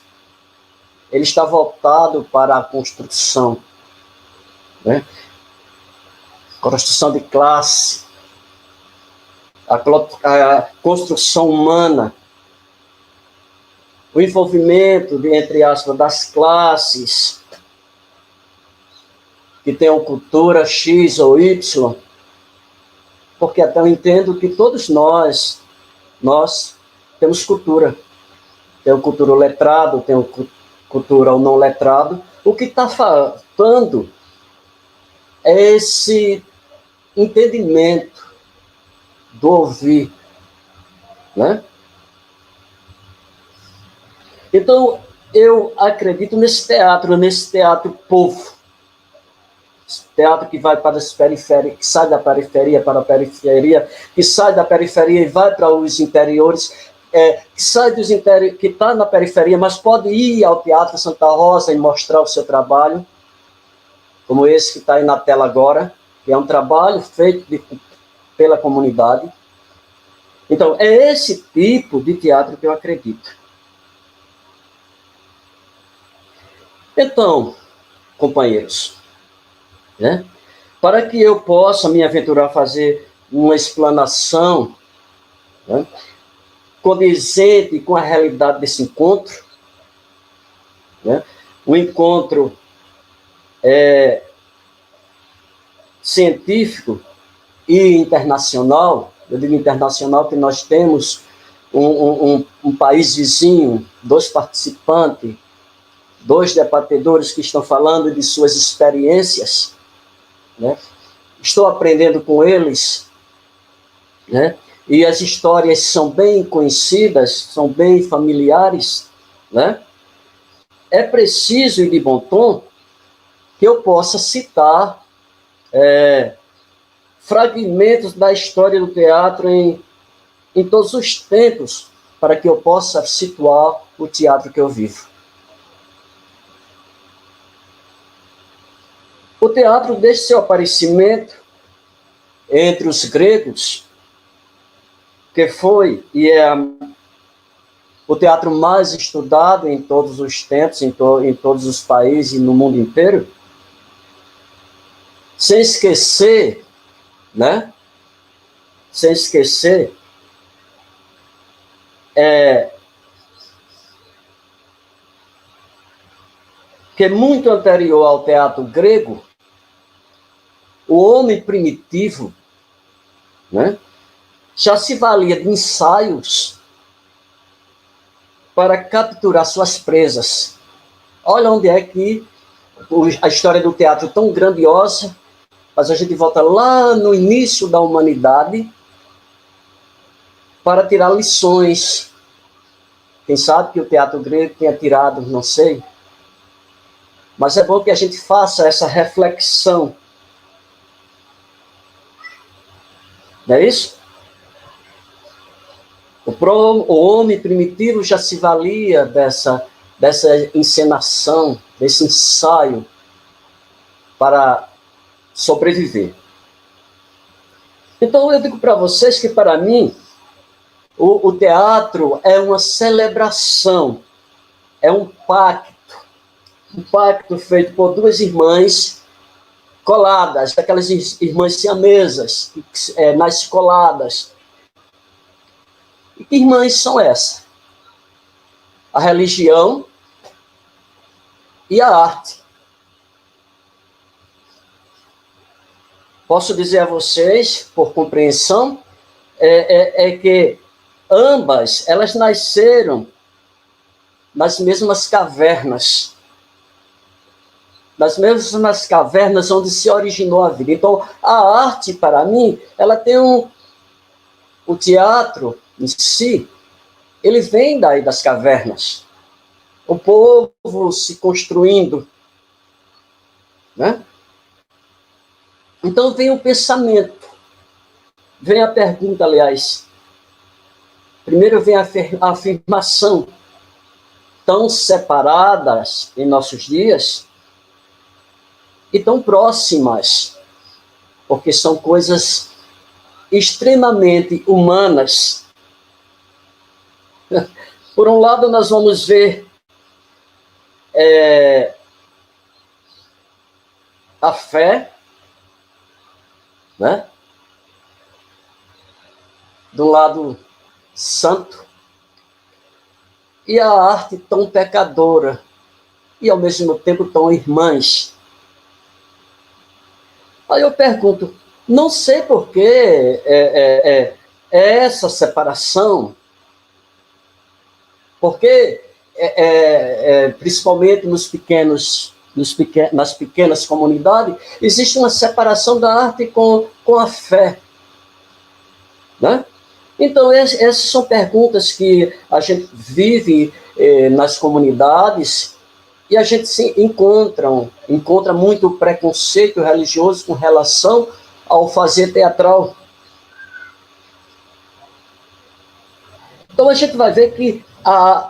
Ele está voltado para a construção, né? Construção de classe, a construção humana, o envolvimento, entre aspas, das classes que tenham cultura X ou Y, porque até eu entendo que todos nós temos cultura. Tem o cultura letrado, tem o cultura ou não letrado. O que está faltando é esse entendimento do ouvir, né? Então, eu acredito nesse teatro povo, esse teatro que vai para as periférias, que sai da periferia para a periferia, que sai da periferia e vai para os interiores, que sai dos interiores, que está na periferia, mas pode ir ao Teatro Santa Rosa e mostrar o seu trabalho, como esse que está aí na tela agora, que é um trabalho feito pela comunidade. Então, é esse tipo de teatro que eu acredito. Então, companheiros, né, para que eu possa me aventurar a fazer uma explanação, né, condizente com a realidade desse encontro, né, o encontro científico e internacional. Eu digo internacional porque nós temos um país vizinho, 2 participantes, 2 debatedores que estão falando de suas experiências, né? Estou aprendendo com eles, né? E as histórias são bem conhecidas, são bem familiares, né? É preciso, e de bom tom, que eu possa citar fragmentos da história do teatro em todos os tempos, para que eu possa situar o teatro que eu vivo. O teatro, desde seu aparecimento entre os gregos, que foi e é o teatro mais estudado em todos os tempos, em todos os países e no mundo inteiro, sem esquecer, né? Sem esquecer que muito anterior ao teatro grego, o homem primitivo, né, já se valia de ensaios para capturar suas presas. Olha onde é que a história do teatro é tão grandiosa, mas a gente volta lá no início da humanidade para tirar lições. Quem sabe que o teatro grego tenha tirado, não sei. Mas é bom que a gente faça essa reflexão. Não é isso? O homem primitivo já se valia dessa encenação, desse ensaio, para sobreviver. Então, eu digo para vocês que, para mim, o teatro é uma celebração, é um pacto feito por duas irmãs coladas, aquelas irmãs siamesas, nas coladas. E que irmãs são essas? A religião e a arte. Posso dizer a vocês, por compreensão, que ambas, elas nasceram nas mesmas cavernas. Nas mesmas cavernas onde se originou a vida. Então, a arte, para mim, ela tem o teatro em si, ele vem daí das cavernas. O povo se construindo, né? Então vem o pensamento, vem a pergunta, aliás. Primeiro vem a afirmação, tão separadas em nossos dias e tão próximas, porque são coisas extremamente humanas. Por um lado, nós vamos ver a fé, né? Do lado santo, e a arte tão pecadora, e ao mesmo tempo tão irmãs. Aí eu pergunto, não sei por que essa separação, porque principalmente nas pequenas comunidades, existe uma separação da arte com a fé, né? Então, essas são perguntas que a gente vive nas comunidades e a gente se encontra muito preconceito religioso com relação ao fazer teatral. Então, a gente vai ver que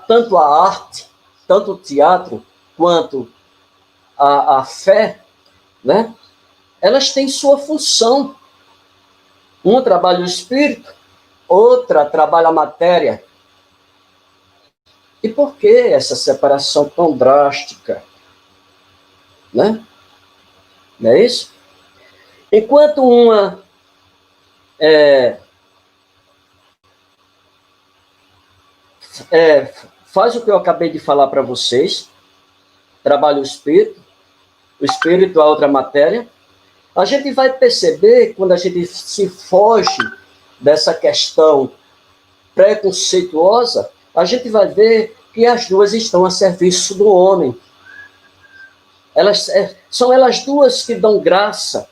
tanto a arte, tanto o teatro, quanto a fé, né? Elas têm sua função. Uma trabalha o espírito, outra trabalha a matéria. E por que essa separação tão drástica? Né? Não é isso? Enquanto uma faz o que eu acabei de falar para vocês, trabalha o espírito, a outra matéria, a gente vai perceber, quando a gente se foge dessa questão preconceituosa, a gente vai ver que as duas estão a serviço do homem. São elas duas que dão graça,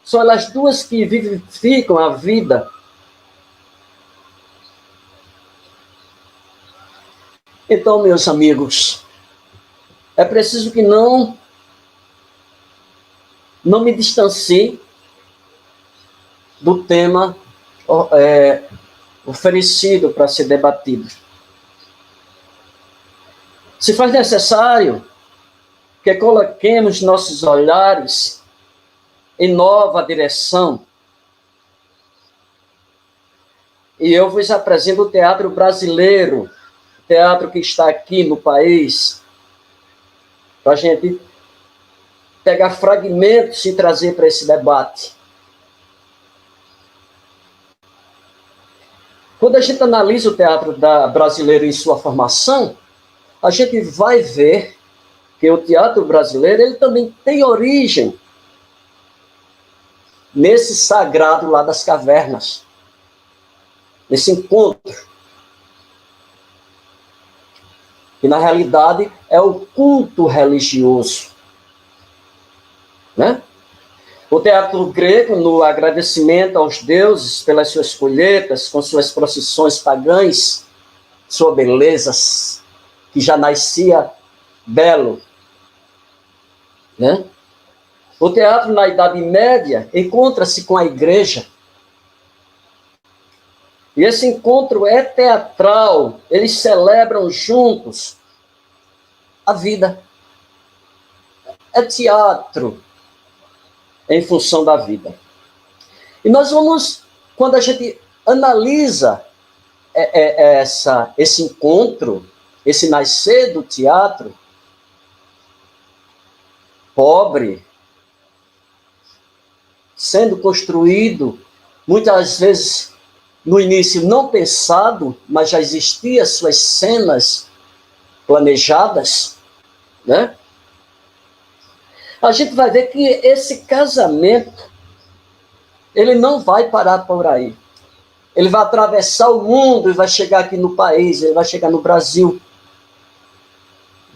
são elas duas que vivificam a vida. Então, meus amigos, é preciso que não me distancie do tema oferecido para ser debatido. Se faz necessário que coloquemos nossos olhares em nova direção, e eu vos apresento o teatro brasileiro, teatro que está aqui no país, para a gente pegar fragmentos e trazer para esse debate. Quando a gente analisa o teatro brasileiro em sua formação, a gente vai ver que o teatro brasileiro ele também tem origem nesse sagrado lá das cavernas, nesse encontro. Que, na realidade, é o culto religioso. Né? O teatro grego, no agradecimento aos deuses pelas suas colheitas, com suas procissões pagãs, sua beleza, que já nascia belo. Né? O teatro, na Idade Média, encontra-se com a igreja. E esse encontro é teatral, eles celebram juntos a vida. É teatro. em função da vida. E nós vamos, quando a gente analisa esse encontro, esse nascer do teatro, pobre, sendo construído, muitas vezes, no início não pensado, mas já existiam suas cenas planejadas, né? A gente vai ver que esse casamento, ele não vai parar por aí. Ele vai atravessar o mundo e vai chegar aqui no país, ele vai chegar no Brasil.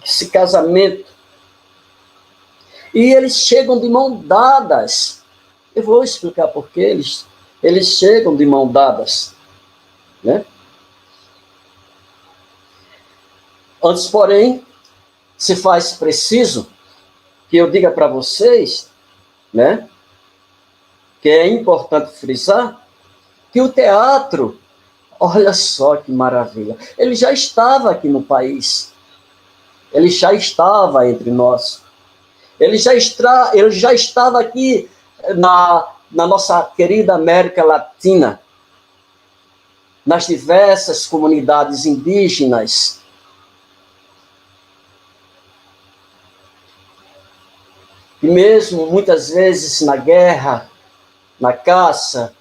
Esse casamento. E eles chegam de mão dadas. Eu vou explicar por que eles chegam de mão dadas, né? Antes, porém, se faz preciso que eu diga para vocês, né, que é importante frisar, que o teatro, olha só que maravilha, ele já estava aqui no país, ele já estava entre nós, ele já estava aqui na nossa querida América Latina, nas diversas comunidades indígenas. E mesmo, muitas vezes, na guerra, na caça,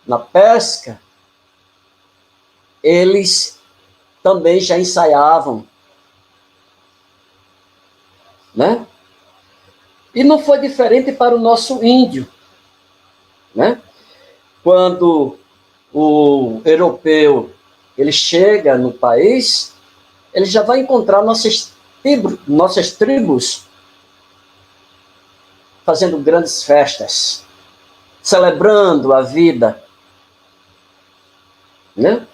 na pesca, eles também já ensaiavam, né? E não foi diferente para o nosso índio, né? Quando o europeu ele chega no país, ele já vai encontrar nossas tribos fazendo grandes festas, celebrando a vida, né?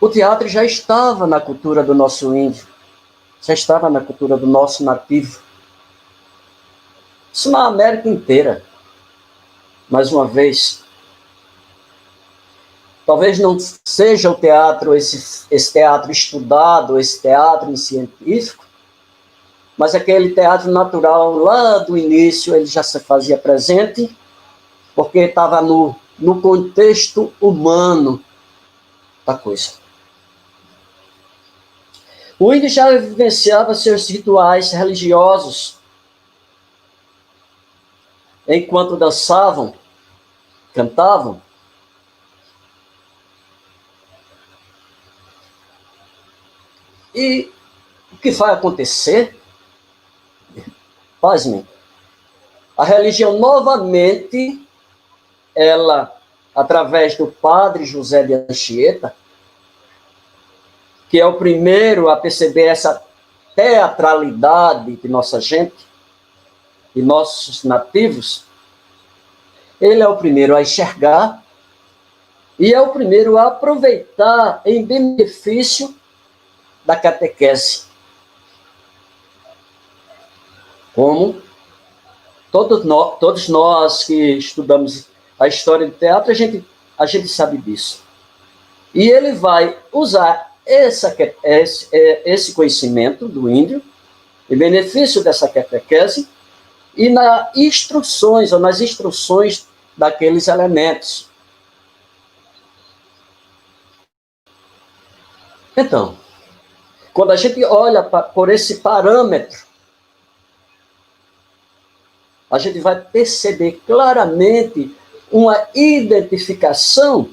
O teatro já estava na cultura do nosso índio, já estava na cultura do nosso nativo. Isso na América inteira. Mais uma vez, talvez não seja o teatro, esse teatro estudado, esse teatro científico, mas aquele teatro natural lá do início, ele já se fazia presente, porque estava no contexto humano da coisa. O índio já vivenciava seus rituais religiosos, enquanto dançavam, cantavam. E o que vai acontecer? Pasmem. A religião novamente, ela, através do padre José de Anchieta, que é o primeiro a perceber essa teatralidade de nossa gente, de nossos nativos, ele é o primeiro a enxergar e é o primeiro a aproveitar em benefício da catequese. Como todos nós que estudamos a história do teatro, a gente sabe disso. E ele vai usar esse conhecimento do índio em benefício dessa catequese e nas instruções daqueles elementos. Então, quando a gente olha por esse parâmetro, a gente vai perceber claramente uma identificação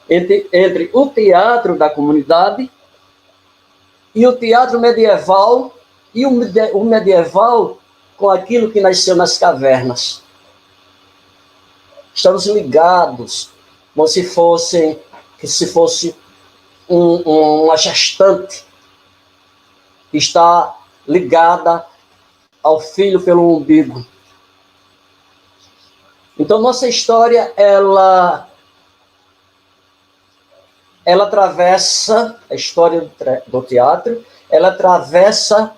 entre o teatro da comunidade e o teatro medieval, e o medieval com aquilo que nasceu nas cavernas. Estamos ligados, como se fosse uma gestante que está ligada ao filho pelo umbigo. Então, nossa história, ela atravessa a história do teatro, ela atravessa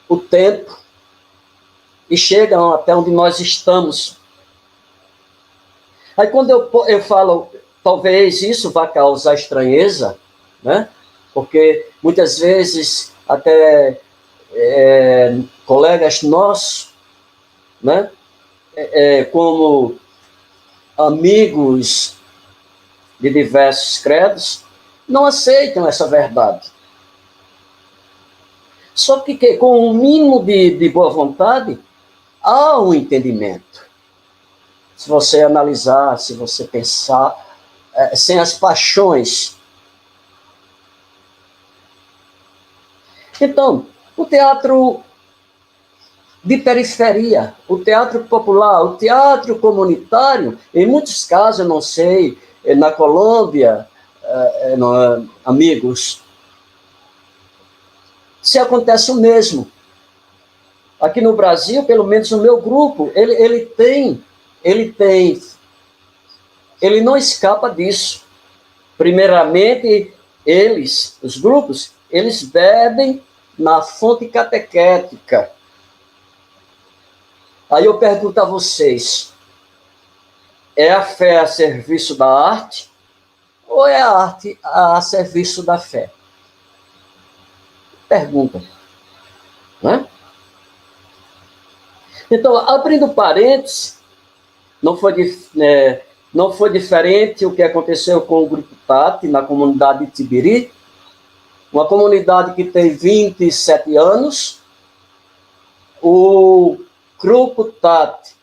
o tempo e chega até onde nós estamos. Aí, quando eu falo, talvez isso vá causar estranheza, né? Porque muitas vezes até colegas nossos né? Como amigos de diversos credos, não aceitam essa verdade. Só que com um mínimo de boa vontade, há um entendimento. Se você analisar, se você pensar, sem as paixões. Então, o teatro de periferia, o teatro popular, o teatro comunitário, em muitos casos, eu não sei, na Colômbia, amigos, se acontece o mesmo. Aqui no Brasil, pelo menos o meu grupo, ele não escapa disso. Primeiramente, os grupos, eles bebem na fonte catequética. Aí eu pergunto a vocês, é a fé a serviço da arte ou é a arte a serviço da fé? Pergunta. Né? Então, abrindo parênteses, não foi diferente o que aconteceu com o Grupo Tati, na comunidade de Tibiri, uma comunidade que tem 27 anos. O Grupo Tati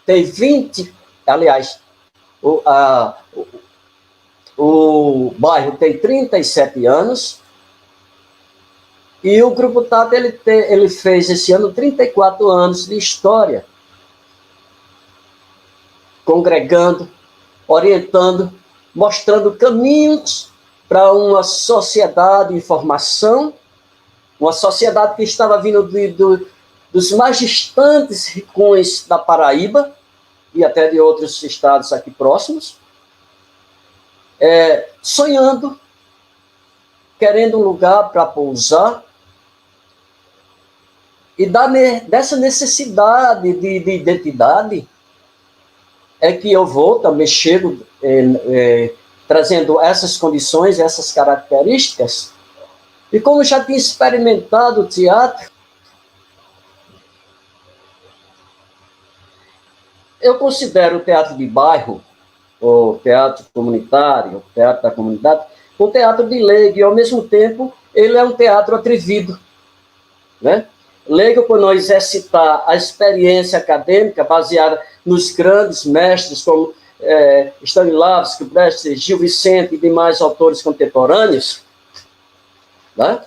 tem 20, aliás, o bairro tem 37 anos, e o Grupo Tati ele fez esse ano 34 anos de história, congregando, orientando, mostrando caminhos para uma sociedade em formação, uma sociedade que estava vindo dos mais distantes rincões da Paraíba e até de outros estados aqui próximos, sonhando, querendo um lugar para pousar, e dessa necessidade de identidade é que eu vou também chego trazendo essas condições, essas características. E como já tinha experimentado o teatro, eu considero o teatro de bairro, o teatro comunitário, o teatro da comunidade, um teatro de leigo, e ao mesmo tempo ele é um teatro atrevido, né? Leigo por não exercitar a experiência acadêmica baseada nos grandes mestres como Stanislavski, Brecht, Gil Vicente e demais autores contemporâneos, né?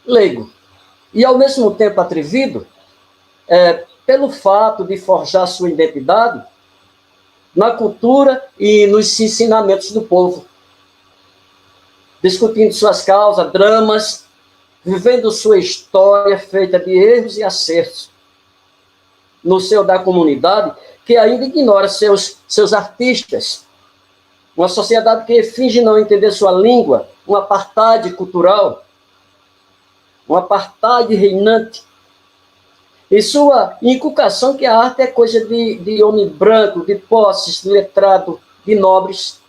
Leigo. E ao mesmo tempo atrevido, pelo fato de forjar sua identidade na cultura e nos ensinamentos do povo, discutindo suas causas, dramas, vivendo sua história feita de erros e acertos, no seio da comunidade que ainda ignora seus artistas, uma sociedade que finge não entender sua língua, um apartheid cultural, um apartheid reinante, e sua inculcação que a arte é coisa de homem branco, de posses, de letrado, de nobres.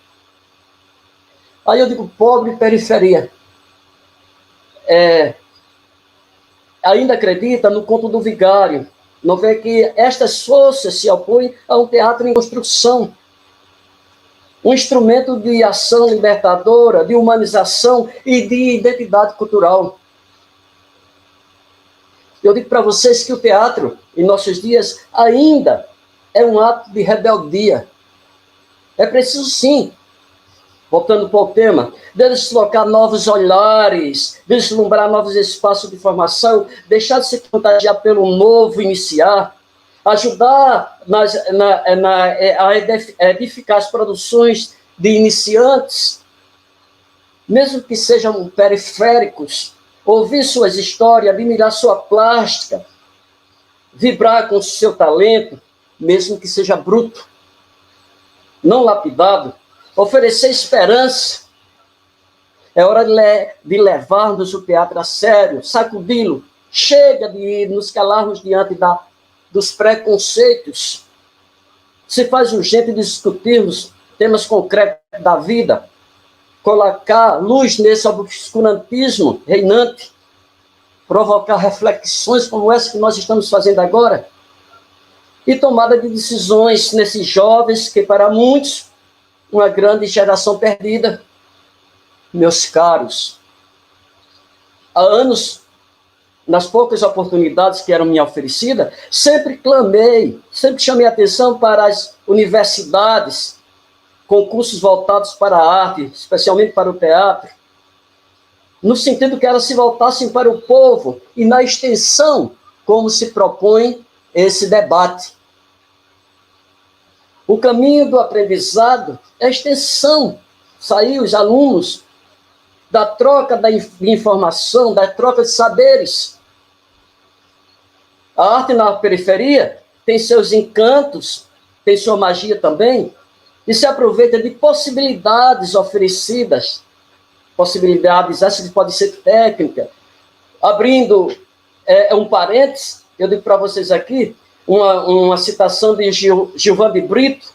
Aí eu digo, pobre periferia. Ainda acredita no conto do vigário, não vê que estas forças se opõem a um teatro em construção, um instrumento de ação libertadora, de humanização e de identidade cultural. Eu digo para vocês que o teatro, em nossos dias, ainda é um ato de rebeldia. É preciso, sim, voltando para o tema, deslocar novos olhares, vislumbrar novos espaços de formação, deixar de se contagiar pelo novo iniciar, ajudar a edificar as produções de iniciantes, mesmo que sejam periféricos, ouvir suas histórias, admirar sua plástica, vibrar com o seu talento, mesmo que seja bruto, não lapidado, oferecer esperança. É hora de levarmos o teatro a sério, sacudi-lo. Chega de nos calarmos diante dos preconceitos. Se faz urgente discutirmos temas concretos da vida, colocar luz nesse obscurantismo reinante, provocar reflexões como essa que nós estamos fazendo agora, e tomada de decisões nesses jovens que, para muitos, uma grande geração perdida. Meus caros, há anos, nas poucas oportunidades que eram me oferecidas, sempre clamei, sempre chamei atenção para as universidades, concursos voltados para a arte, especialmente para o teatro, no sentido que elas se voltassem para o povo e na extensão, como se propõe esse debate. O caminho do aprendizado é a extensão, sair os alunos da troca de informação, da troca de saberes. A arte na periferia tem seus encantos, tem sua magia também, e se aproveita de possibilidades oferecidas, possibilidades essas que podem ser técnicas. Abrindo um parênteses, eu digo para vocês aqui, uma citação de Gilvan de Brito,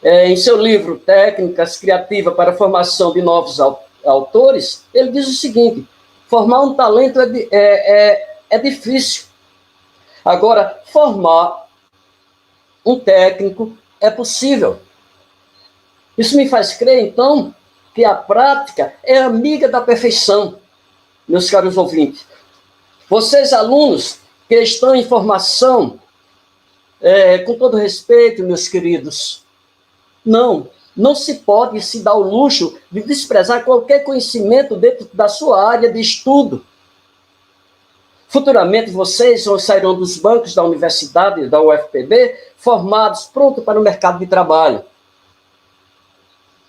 em seu livro Técnicas Criativas para a Formação de Novos Autores, ele diz o seguinte: formar um talento é difícil. Agora, formar um técnico é possível. Isso me faz crer, então, que a prática é amiga da perfeição, meus caros ouvintes. Vocês, alunos, que estão em formação, com todo respeito, meus queridos, não se pode se dar o luxo de desprezar qualquer conhecimento dentro da sua área de estudo. Futuramente, vocês sairão dos bancos da universidade, da UFPB, formados, prontos para o mercado de trabalho.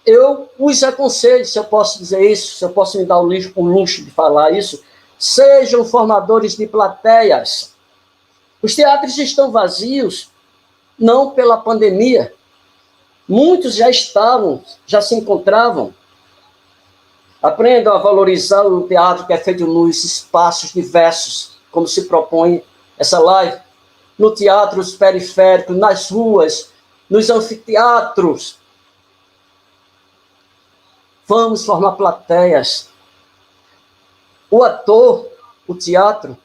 Eu os aconselho, se eu posso dizer isso, se eu posso me dar o luxo de falar isso, sejam formadores de plateias. Os teatros estão vazios, não pela pandemia. Muitos já se encontravam. Aprendam a valorizar o teatro que é feito nos espaços diversos, como se propõe essa live. No teatros periféricos, nas ruas, nos anfiteatros. Vamos formar plateias. O ator, o teatro,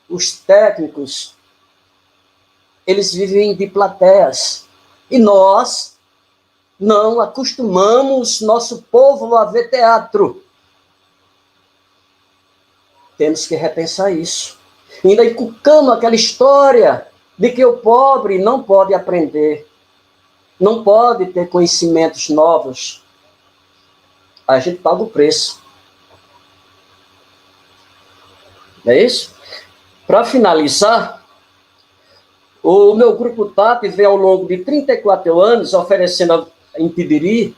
os técnicos, eles vivem de plateias. E nós não acostumamos nosso povo a ver teatro. Temos que repensar isso. Ainda inculcando aquela história de que o pobre não pode aprender, não pode ter conhecimentos novos. A gente paga o preço. Não é isso? Para finalizar, o meu grupo TAP vem ao longo de 34 anos oferecendo em Pibiri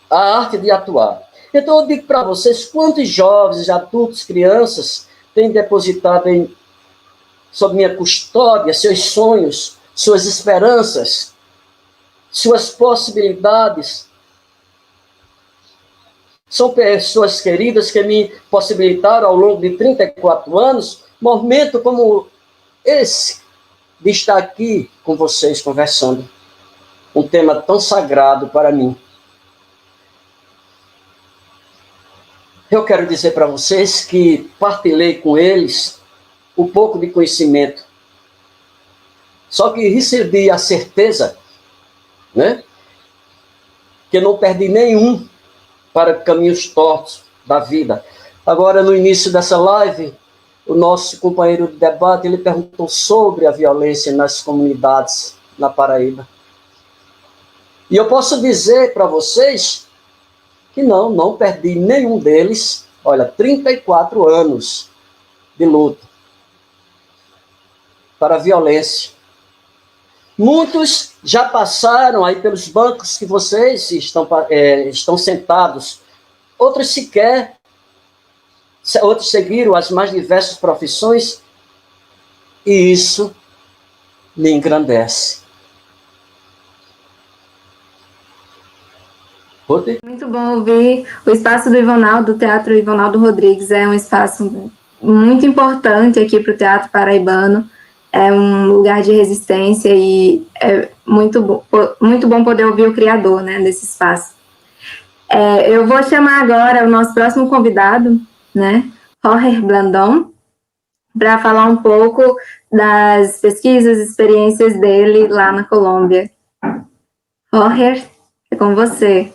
a arte de atuar. Então eu digo para vocês, quantos jovens, adultos, crianças têm depositado sob minha custódia seus sonhos, suas esperanças, suas possibilidades. São pessoas queridas que me possibilitaram ao longo de 34 anos, momento como esse, de estar aqui com vocês conversando. Um tema tão sagrado para mim. Eu quero dizer para vocês que partilhei com eles um pouco de conhecimento. Só que recebi a certeza, que não perdi nenhum para caminhos tortos da vida. Agora, no início dessa live, o nosso companheiro de debate, ele perguntou sobre a violência nas comunidades na Paraíba. E eu posso dizer para vocês que não perdi nenhum deles. Olha, 34 anos de luta para a violência. Muitos já passaram aí pelos bancos que vocês estão sentados. Outros sequer, outros seguiram as mais diversas profissões. E isso me engrandece. Muito bom ouvir. O espaço do Ivonaldo, do Teatro Ivonaldo Rodrigues, é um espaço muito importante aqui para o teatro paraibano. É um lugar de resistência e é muito bom poder ouvir o criador, desse espaço. Eu vou chamar agora o nosso próximo convidado, né, Jorge Blandón, para falar um pouco das pesquisas e experiências dele lá na Colômbia. Jorge, é com você.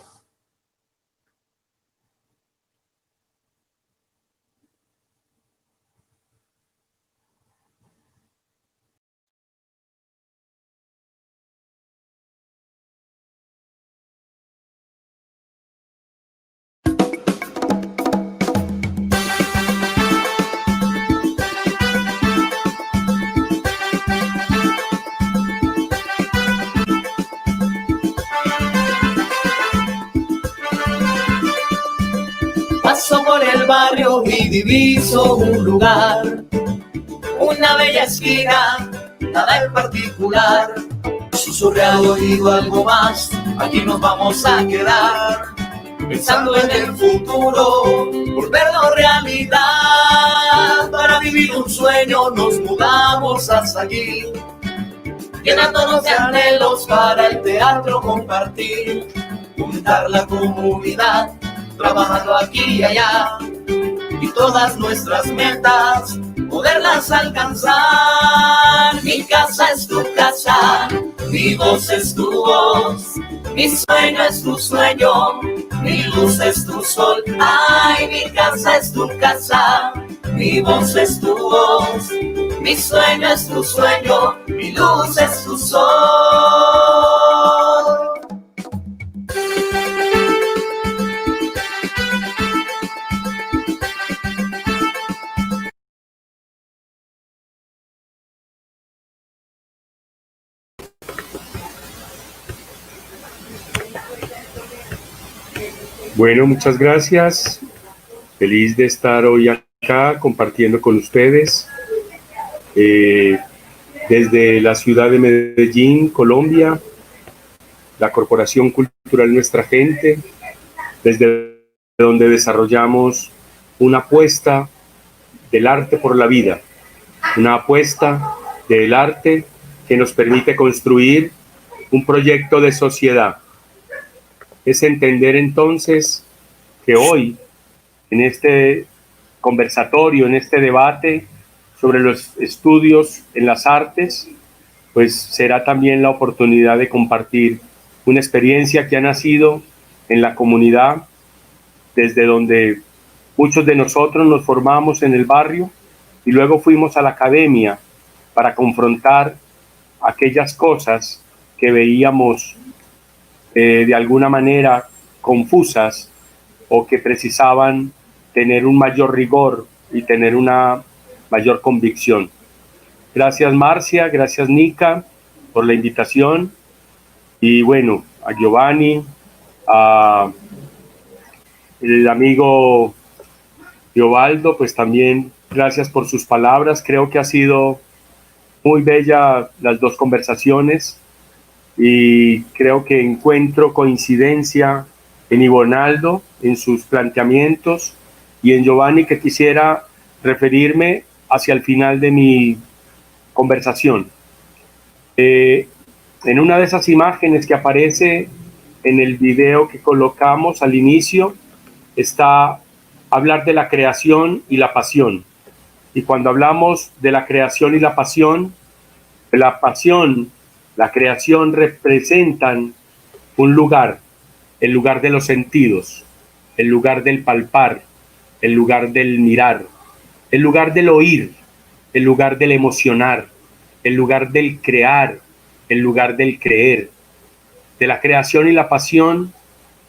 Paso por el barrio y diviso un lugar, una bella esquina, nada en particular. Susurré al oído algo más, aquí nos vamos a quedar, pensando en el futuro, volverlo realidad. Para vivir un sueño nos mudamos hasta allí, llenándonos de anhelos para el teatro compartir, juntar la comunidad, trabajando aquí y allá, y todas nuestras metas poderlas alcanzar. Mi casa es tu casa, mi voz es tu voz, mi sueño es tu sueño, mi luz es tu sol. Ay, mi casa es tu casa, mi voz es tu voz, mi sueño es tu sueño, mi luz es tu sol. Bueno, muchas gracias. Feliz de estar hoy acá compartiendo con ustedes. Desde la ciudad de Medellín, Colombia, la Corporación Cultural Nuestra Gente, desde donde desarrollamos una apuesta del arte por la vida, una apuesta del arte que nos permite construir un proyecto de sociedad. Es entender entonces que hoy, en este conversatorio, en este debate sobre los estudios en las artes, pues será también la oportunidad de compartir una experiencia que ha nacido en la comunidad, desde donde muchos de nosotros nos formamos en el barrio y luego fuimos a la academia para confrontar aquellas cosas que veíamos de alguna manera confusas o que precisaban tener un mayor rigor y tener una mayor convicción. Gracias Marcia, gracias Nica por la invitación y bueno, a Giovanni, a el amigo Giovaldo, pues también gracias por sus palabras. Creo que ha sido muy bella las dos conversaciones y creo que encuentro coincidencia en Ivonaldo, en sus planteamientos, y en Giovanni, que quisiera referirme hacia el final de mi conversación. En una de esas imágenes que aparece en el video que colocamos al inicio, está hablar de la creación y la pasión. Y cuando hablamos de la creación y la pasión, la creación representan un lugar, el lugar de los sentidos, el lugar del palpar, el lugar del mirar, el lugar del oír, el lugar del emocionar, el lugar del crear, el lugar del creer. De la creación y la pasión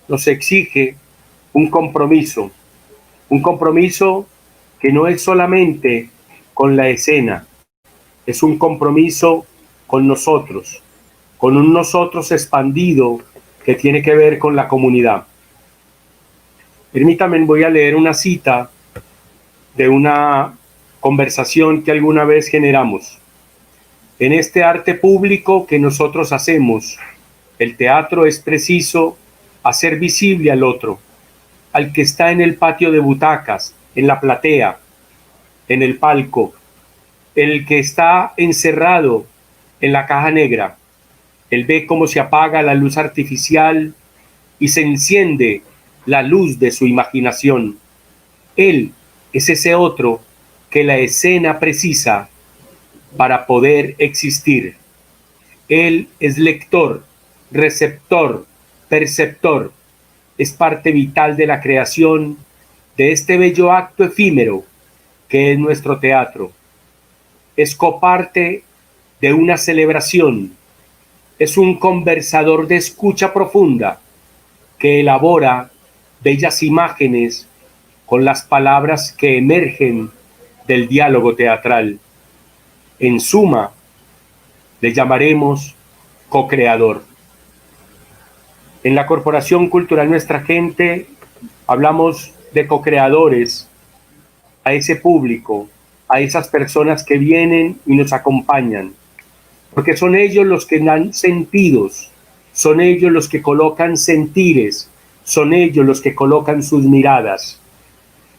nos exige un compromiso que no es solamente con la escena, es un compromiso con nosotros, con un nosotros expandido que tiene que ver con la comunidad. Permítanme, voy a leer una cita de una conversación que alguna vez generamos. En este arte público que nosotros hacemos, el teatro, es preciso hacer visible al otro, al que está en el patio de butacas, en la platea, en el palco, el que está encerrado en la caja negra. Él ve cómo se apaga la luz artificial y se enciende la luz de su imaginación. Él es ese otro que la escena precisa para poder existir. Él es lector, receptor, perceptor. Es parte vital de la creación de este bello acto efímero que es nuestro teatro. Es coparte de una celebración. Es un conversador de escucha profunda que elabora bellas imágenes con las palabras que emergen del diálogo teatral. En suma, le llamaremos co-creador. En la Corporación Cultural Nuestra Gente hablamos de co-creadores, a ese público, a esas personas que vienen y nos acompañan, porque son ellos los que dan sentidos, son ellos los que colocan sentires, son ellos los que colocan sus miradas.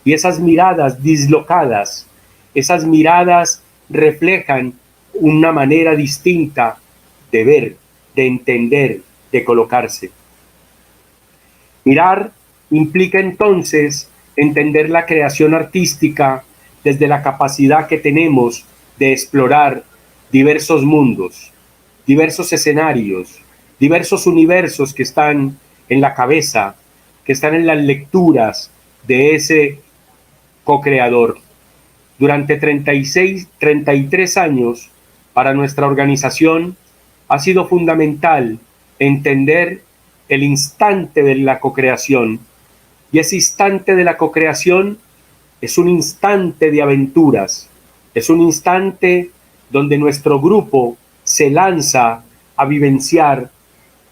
Y esas miradas dislocadas, esas miradas reflejan una manera distinta de ver, de entender, de colocarse. Mirar implica entonces entender la creación artística desde la capacidad que tenemos de explorar diversos mundos, diversos escenarios, diversos universos que están en la cabeza, que están en las lecturas de ese co-creador. Durante 33 años, para nuestra organización, ha sido fundamental entender el instante de la co-creación. Y ese instante de la co-creación es un instante de aventuras, es un instante donde nuestro grupo se lanza a vivenciar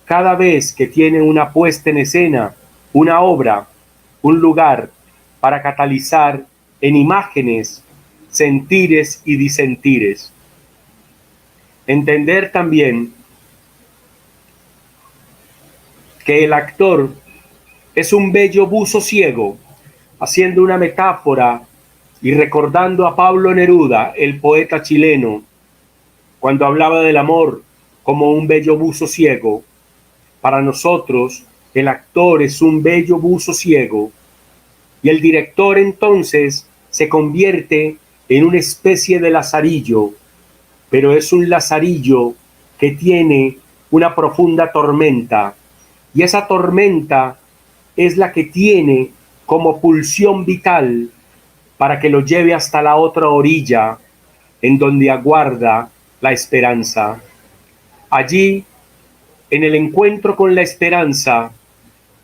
cada vez que tiene una puesta en escena, una obra, un lugar para catalizar en imágenes, sentires y disentires. Entender también que el actor es un bello buzo ciego, haciendo una metáfora y recordando a Pablo Neruda, el poeta chileno, cuando hablaba del amor como un bello buzo ciego. Para nosotros, el actor es un bello buzo ciego y el director entonces se convierte en una especie de lazarillo, pero es un lazarillo que tiene una profunda tormenta, y esa tormenta es la que tiene como pulsión vital para que lo lleve hasta la otra orilla, en donde aguarda la esperanza. Allí, en el encuentro con la esperanza,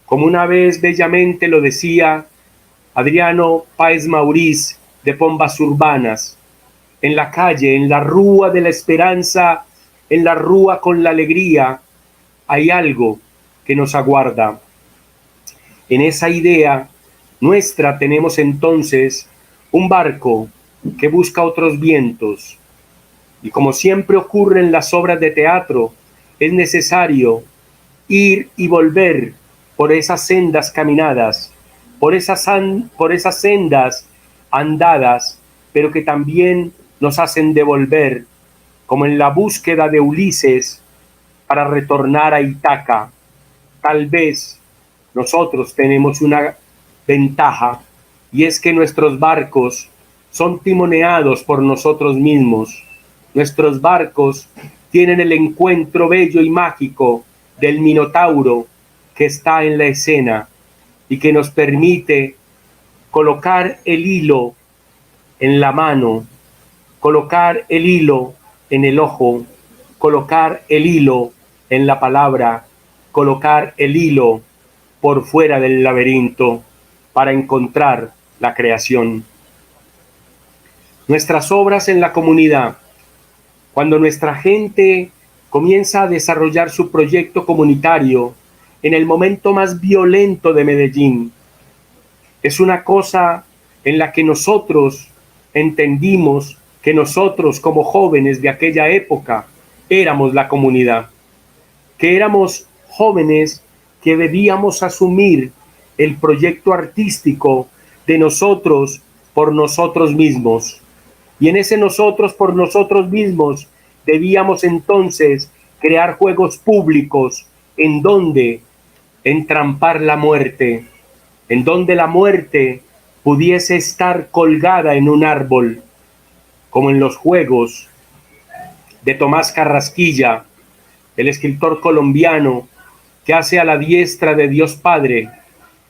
como una vez bellamente lo decía Adriano Páez Mauriz de Pombas Urbanas, en la calle, en la rúa de la esperanza, en la rúa con la alegría, hay algo que nos aguarda. En esa idea nuestra tenemos entonces un barco que busca otros vientos. Y como siempre ocurre en las obras de teatro, es necesario ir y volver por esas sendas caminadas, por esas sendas andadas, pero que también nos hacen devolver, como en la búsqueda de Ulises para retornar a Ítaca. Tal vez nosotros tenemos una ventaja, y es que nuestros barcos son timoneados por nosotros mismos. Nuestros barcos tienen el encuentro bello y mágico del Minotauro que está en la escena y que nos permite colocar el hilo en la mano, colocar el hilo en el ojo, colocar el hilo en la palabra, colocar el hilo por fuera del laberinto para encontrar la creación. Nuestras obras en la comunidad, cuando nuestra gente comienza a desarrollar su proyecto comunitario en el momento más violento de Medellín, es una cosa en la que nosotros entendimos que nosotros como jóvenes de aquella época éramos la comunidad, que éramos jóvenes que debíamos asumir el proyecto artístico de nosotros por nosotros mismos. Y en ese nosotros por nosotros mismos debíamos entonces crear juegos públicos en donde entrampar la muerte, en donde la muerte pudiese estar colgada en un árbol, como en los juegos de Tomás Carrasquilla, el escritor colombiano, que hace a la diestra de Dios Padre,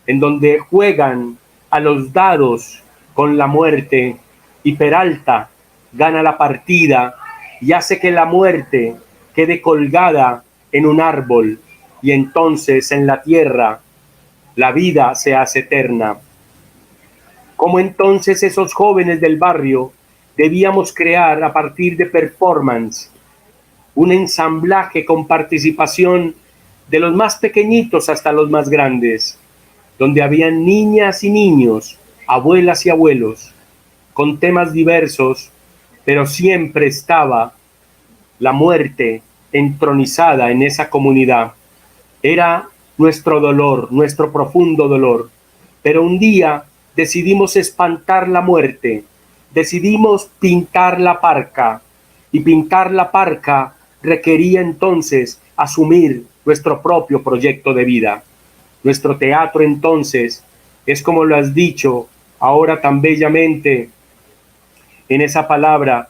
en donde juegan a los dados con la muerte, y Peralta gana la partida y hace que la muerte quede colgada en un árbol, y entonces en la tierra la vida se hace eterna. Como entonces esos jóvenes del barrio debíamos crear a partir de performance un ensamblaje con participación de los más pequeñitos hasta los más grandes, donde habían niñas y niños, abuelas y abuelos, con temas diversos, pero siempre estaba la muerte entronizada en esa comunidad. Era nuestro dolor, nuestro profundo dolor, pero un día decidimos espantar la muerte, decidimos pintar la parca, y pintar la parca requería entonces asumir nuestro propio proyecto de vida. Nuestro teatro entonces es, como lo has dicho ahora tan bellamente en esa palabra,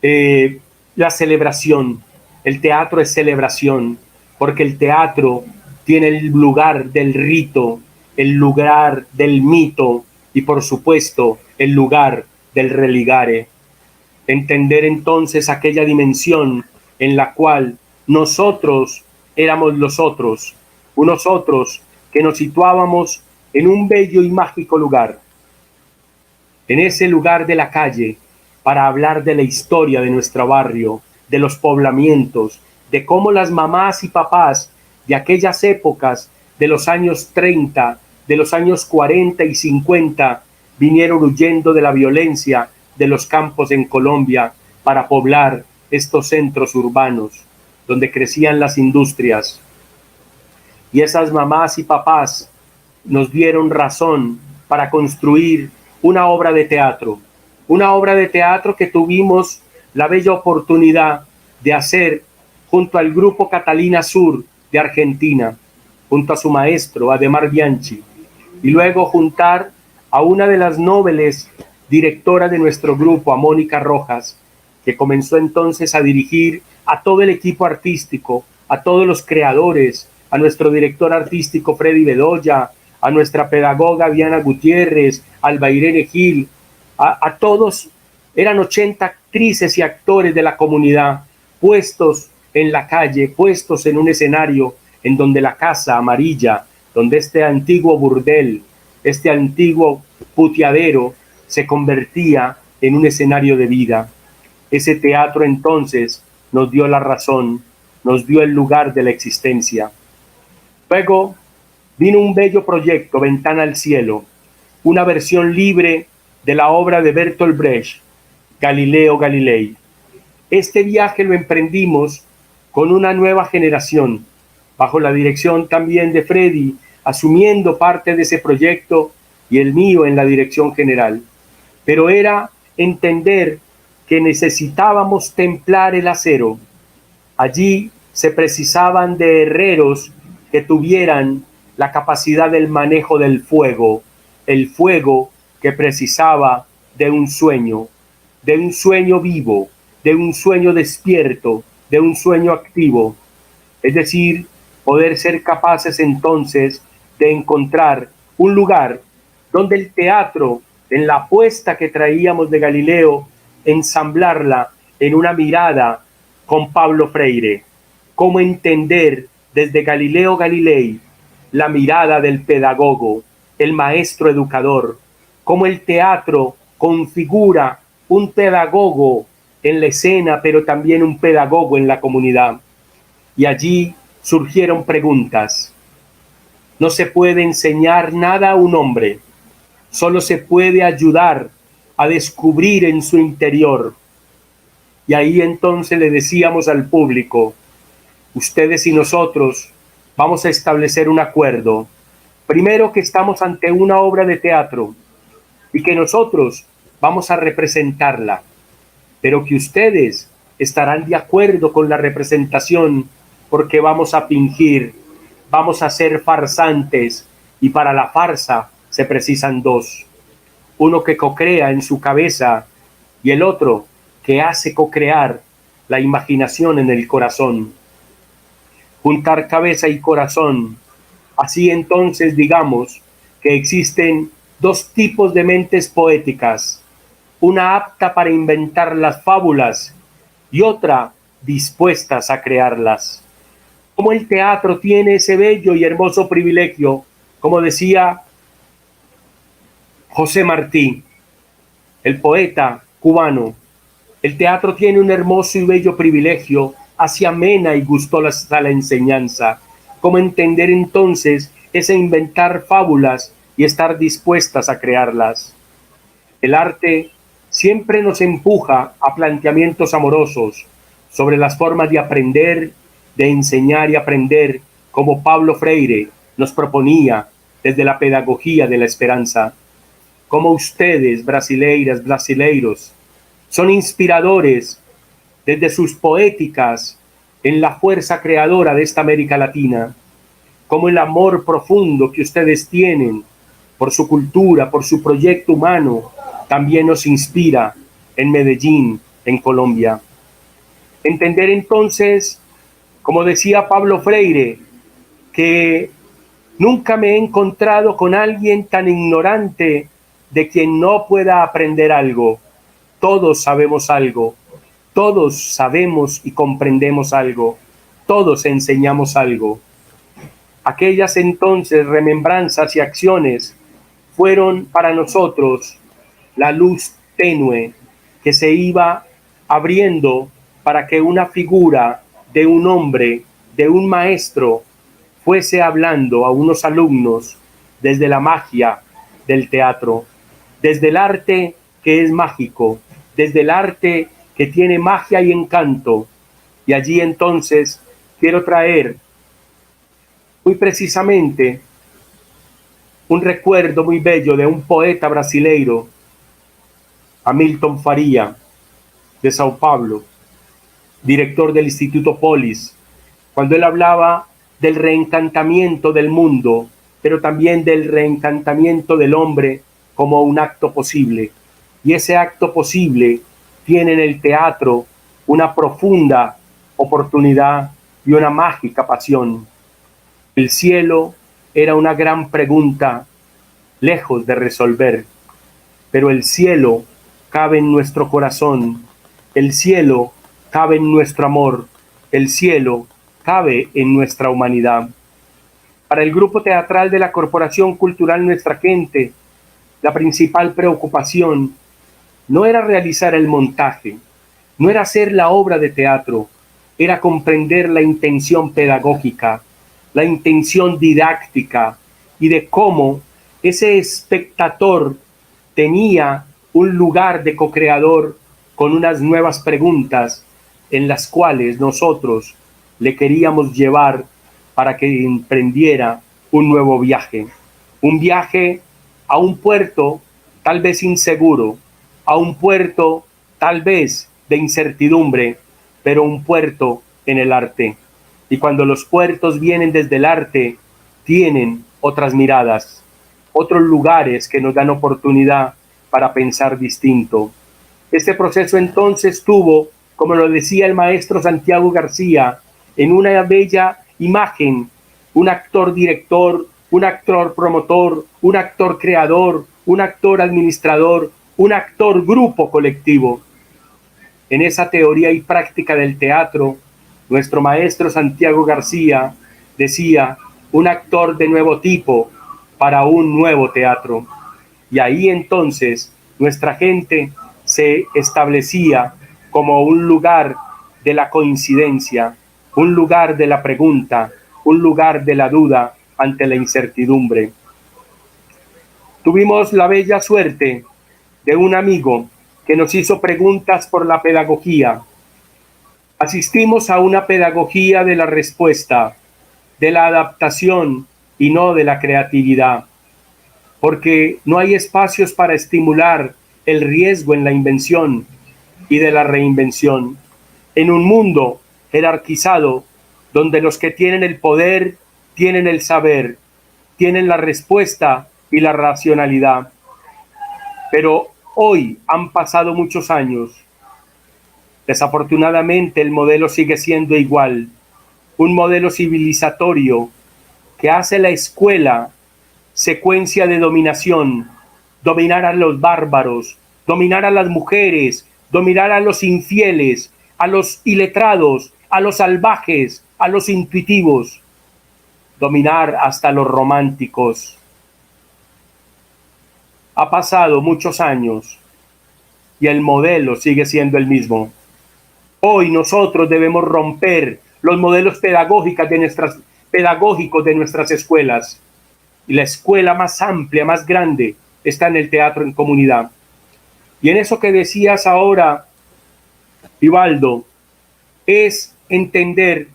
la celebración. El teatro es celebración, porque el teatro tiene el lugar del rito, el lugar del mito y, por supuesto, el lugar del religare. Entender entonces aquella dimensión en la cual nosotros éramos los otros, unos otros que nos situábamos en un bello y mágico lugar, en ese lugar de la calle, para hablar de la historia de nuestro barrio, de los poblamientos, de cómo las mamás y papás de aquellas épocas, de los años 30, de los años 40 y 50, vinieron huyendo de la violencia de los campos en Colombia para poblar estos centros urbanos, donde crecían las industrias. Y esas mamás y papás nos dieron razón para construir una obra de teatro que tuvimos la bella oportunidad de hacer junto al grupo Catalina Sur de Argentina, junto a su maestro Ademar Bianchi, y luego juntar a una de las nobles directoras de nuestro grupo, a Mónica Rojas, que comenzó entonces a dirigir a todo el equipo artístico, a todos los creadores, a nuestro director artístico Freddy Bedoya, a nuestra pedagoga Diana Gutiérrez, Alba Irene Gil, a todos. Eran 80 actrices y actores de la comunidad puestos en la calle, puestos en un escenario en donde la Casa Amarilla, donde este antiguo burdel, este antiguo puteadero, se convertía en un escenario de vida. Ese teatro entonces nos dio la razón, nos dio el lugar de la existencia. Luego vino un bello proyecto, Ventana al Cielo, una versión libre de la obra de Bertolt Brecht, Galileo Galilei. Este viaje lo emprendimos con una nueva generación, bajo la dirección también de Freddy, asumiendo parte de ese proyecto, y el mío en la dirección general. Pero era entender que necesitábamos templar el acero. Allí se precisaban de herreros que tuvieran la capacidad del manejo del fuego, el fuego que precisaba de un sueño vivo, de un sueño despierto, de un sueño activo. Es decir, poder ser capaces entonces de encontrar un lugar donde el teatro, en la apuesta que traíamos de Galileo, ensamblarla en una mirada con Pablo Freire. Cómo entender desde Galileo Galilei la mirada del pedagogo, el maestro educador, cómo el teatro configura un pedagogo en la escena, pero también un pedagogo en la comunidad. Y allí surgieron preguntas. No se puede enseñar nada a un hombre, solo se puede ayudar a descubrir en su interior. Y ahí entonces le decíamos al público, ustedes y nosotros vamos a establecer un acuerdo. Primero, que estamos ante una obra de teatro y que nosotros vamos a representarla, pero que ustedes estarán de acuerdo con la representación, porque vamos a fingir, vamos a ser farsantes, y para la farsa se precisan dos. Uno que cocrea en su cabeza y el otro que hace cocrear la imaginación en el corazón. Juntar cabeza y corazón. Así entonces digamos que existen dos tipos de mentes poéticas, una apta para inventar las fábulas y otra dispuestas a crearlas. Como el teatro tiene ese bello y hermoso privilegio, como decía José Martí, el poeta cubano, el teatro tiene un hermoso y bello privilegio, hace amena y gustosa la enseñanza. ¿Cómo entender entonces ese inventar fábulas y estar dispuestas a crearlas? El arte siempre nos empuja a planteamientos amorosos sobre las formas de aprender, de enseñar y aprender, como Pablo Freire nos proponía desde la pedagogía de la esperanza. Como ustedes, brasileiras, brasileiros, son inspiradores desde sus poéticas en la fuerza creadora de esta América Latina, como el amor profundo que ustedes tienen por su cultura, por su proyecto humano, también nos inspira en Medellín, en Colombia. Entender entonces, como decía Pablo Freire, que nunca me he encontrado con alguien tan ignorante de quien no pueda aprender algo. Todos sabemos algo, todos sabemos y comprendemos algo, todos enseñamos algo. Aquellas entonces remembranzas y acciones fueron para nosotros la luz tenue que se iba abriendo para que una figura de un hombre, de un maestro, fuese hablando a unos alumnos desde la magia del teatro, desde el arte que es mágico, desde el arte que tiene magia y encanto. Y allí entonces quiero traer muy precisamente un recuerdo muy bello de un poeta brasileiro, Hamilton Faria, de Sao Paulo, director del Instituto Polis, cuando él hablaba del reencantamiento del mundo, pero también del reencantamiento del hombre como un acto posible. Y ese acto posible tiene en el teatro una profunda oportunidad y una mágica pasión. El cielo era una gran pregunta, lejos de resolver, pero el cielo cabe en nuestro corazón, el cielo cabe en nuestro amor, el cielo cabe en nuestra humanidad. Para el grupo teatral de la Corporación Cultural Nuestra Gente, la principal preocupación no era realizar el montaje, no era hacer la obra de teatro, era comprender la intención pedagógica, la intención didáctica y de cómo ese espectador tenía un lugar de co-creador con unas nuevas preguntas en las cuales nosotros le queríamos llevar para que emprendiera un nuevo viaje. Un viaje a un puerto tal vez inseguro, a un puerto tal vez de incertidumbre, pero un puerto en el arte. Y cuando los puertos vienen desde el arte, tienen otras miradas, otros lugares que nos dan oportunidad para pensar distinto. Este proceso entonces tuvo, como lo decía el maestro Santiago García, en una bella imagen, un actor director, un actor promotor, un actor creador, un actor administrador, un actor grupo colectivo. En esa teoría y práctica del teatro, nuestro maestro Santiago García decía, un actor de nuevo tipo para un nuevo teatro. Y ahí entonces nuestra gente se establecía como un lugar de la coincidencia, un lugar de la pregunta, un lugar de la duda ante la incertidumbre. Tuvimos la bella suerte de un amigo que nos hizo preguntas por la pedagogía. Asistimos a una pedagogía de la respuesta, de la adaptación y no de la creatividad, porque no hay espacios para estimular el riesgo en la invención y de la reinvención. En un mundo jerarquizado, donde los que tienen el poder tienen el saber tienen la respuesta y la racionalidad. Pero hoy han pasado muchos años. Desafortunadamente el modelo sigue siendo igual, un modelo civilizatorio que hace la escuela secuencia de dominación, dominar a los bárbaros, dominar a las mujeres, dominar a los infieles, a los iletrados, a los salvajes, a los intuitivos, dominar hasta los románticos. Ha pasado muchos años y el modelo sigue siendo el mismo. Hoy nosotros debemos romper los modelos pedagógicos de nuestras escuelas. Y la escuela más amplia, más grande, está en el teatro en comunidad. Y en eso que decías ahora, Vivaldo, es entender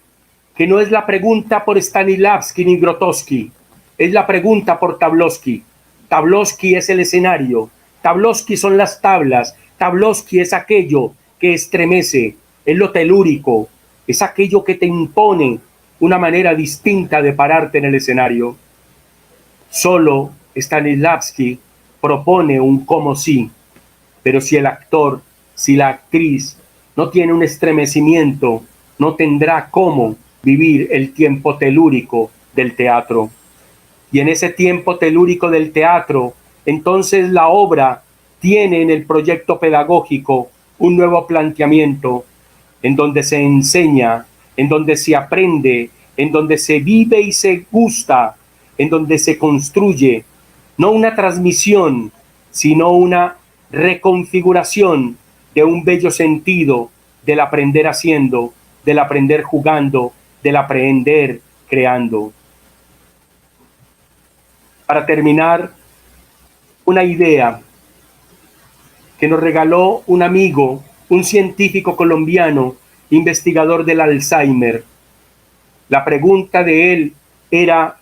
que no es la pregunta por Stanislavski ni Grotowski, es la pregunta por Pawlowski. Pawlowski es el escenario, Pawlowski son las tablas, Pawlowski es aquello que estremece, es lo telúrico, es aquello que te impone una manera distinta de pararte en el escenario. Solo Stanislavski propone un cómo sí, pero si el actor, si la actriz no tiene un estremecimiento, no tendrá cómo vivir el tiempo telúrico del teatro. Y en ese tiempo telúrico del teatro, entonces la obra tiene en el proyecto pedagógico un nuevo planteamiento en donde se enseña, en donde se aprende, en donde se vive y se gusta, en donde se construye, no una transmisión, sino una reconfiguración de un bello sentido del aprender haciendo, del aprender jugando, del aprender creando. Para terminar, una idea que nos regaló un amigo, un científico colombiano, investigador del Alzheimer. La pregunta de él era: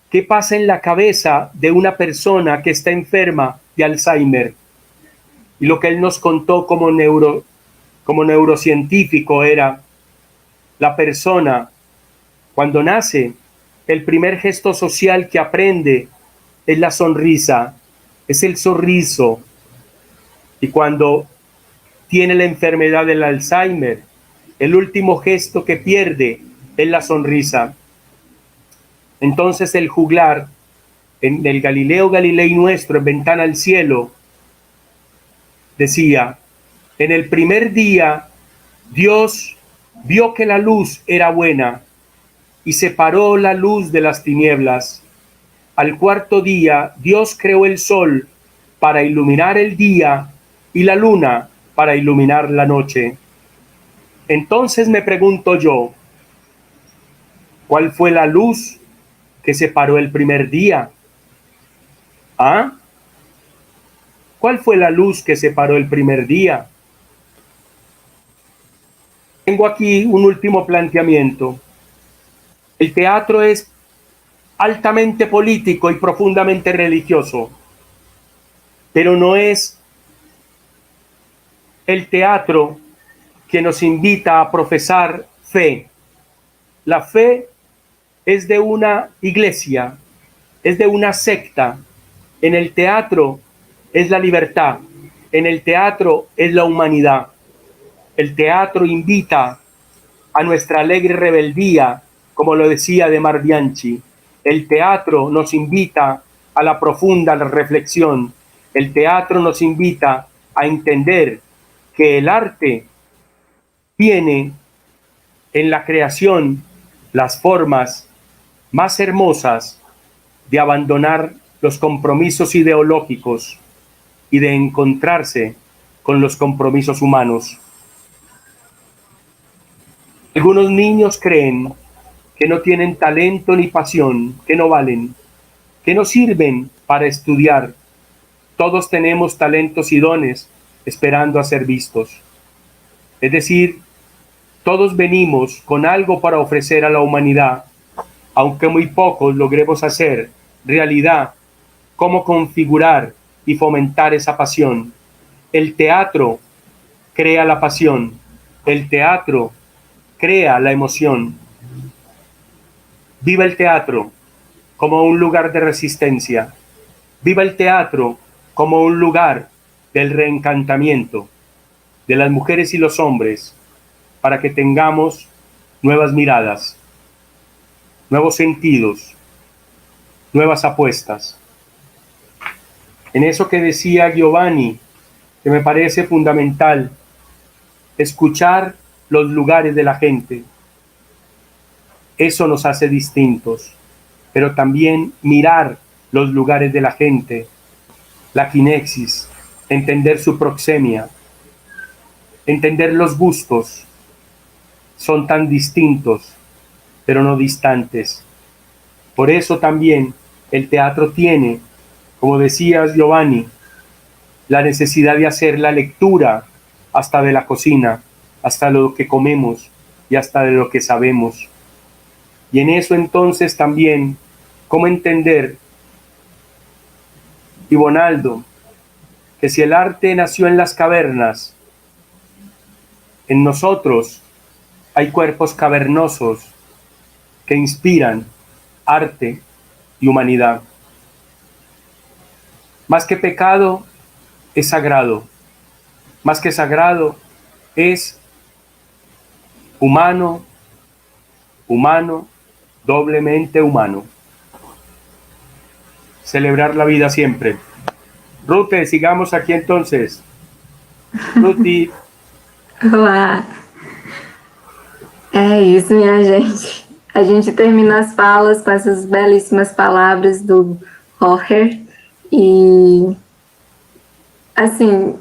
¿qué pasa en la cabeza de una persona que está enferma de Alzheimer? Y lo que él nos contó como neurocientífico era: la persona, cuando nace, el primer gesto social que aprende es la sonrisa, es el sorriso. Y cuando tiene la enfermedad del Alzheimer, el último gesto que pierde es la sonrisa. Entonces el juglar, en el Galileo Galilei nuestro, en Ventana al Cielo, decía: en el primer día Dios vio que la luz era buena y separó la luz de las tinieblas. Al cuarto día Dios creó el sol para iluminar el día y la luna para iluminar la noche. Entonces me pregunto yo, ¿cuál fue la luz que separó el primer día? ¿Ah? ¿Cuál fue la luz que separó el primer día? Tengo aquí un último planteamiento. El teatro es altamente político y profundamente religioso, pero no es el teatro que nos invita a profesar fe. La fe es de una iglesia, es de una secta. En el teatro es la libertad, en el teatro es la humanidad. El teatro invita a nuestra alegre rebeldía, como lo decía de Mar Bianchi. El teatro nos invita a la profunda reflexión. El teatro nos invita a entender que el arte tiene en la creación las formas más hermosas de abandonar los compromisos ideológicos y de encontrarse con los compromisos humanos. Algunos niños creen que no tienen talento ni pasión, que no valen, que no sirven para estudiar. Todos tenemos talentos y dones esperando a ser vistos. Es decir, todos venimos con algo para ofrecer a la humanidad, aunque muy pocos logremos hacer realidad cómo configurar y fomentar esa pasión. El teatro crea la pasión, el teatro crea la emoción. Viva el teatro, como un lugar de resistencia. Viva el teatro como un lugar del reencantamiento de las mujeres y los hombres, para que tengamos nuevas miradas, nuevos sentidos, nuevas apuestas. En eso que decía Giovanni, que me parece fundamental, escuchar los lugares de la gente. Eso nos hace distintos, pero también mirar los lugares de la gente, la kinexis, entender su proxemia, entender los gustos. Son tan distintos, pero no distantes. Por eso también el teatro tiene, como decías Giovanni, la necesidad de hacer la lectura hasta de la cocina, hasta lo que comemos y hasta de lo que sabemos. Y en eso entonces también, ¿cómo entender, Ibonaldo, que si el arte nació en las cavernas, en nosotros hay cuerpos cavernosos que inspiran arte y humanidad? Más que pecado, es sagrado. Más que sagrado, es humano, humano, doblemente humano. Celebrar la vida siempre. Rute, sigamos aqui entonces. Ruti. Olá. É isso, minha gente. A gente termina as falas com essas belíssimas palavras do Jorge. E, assim,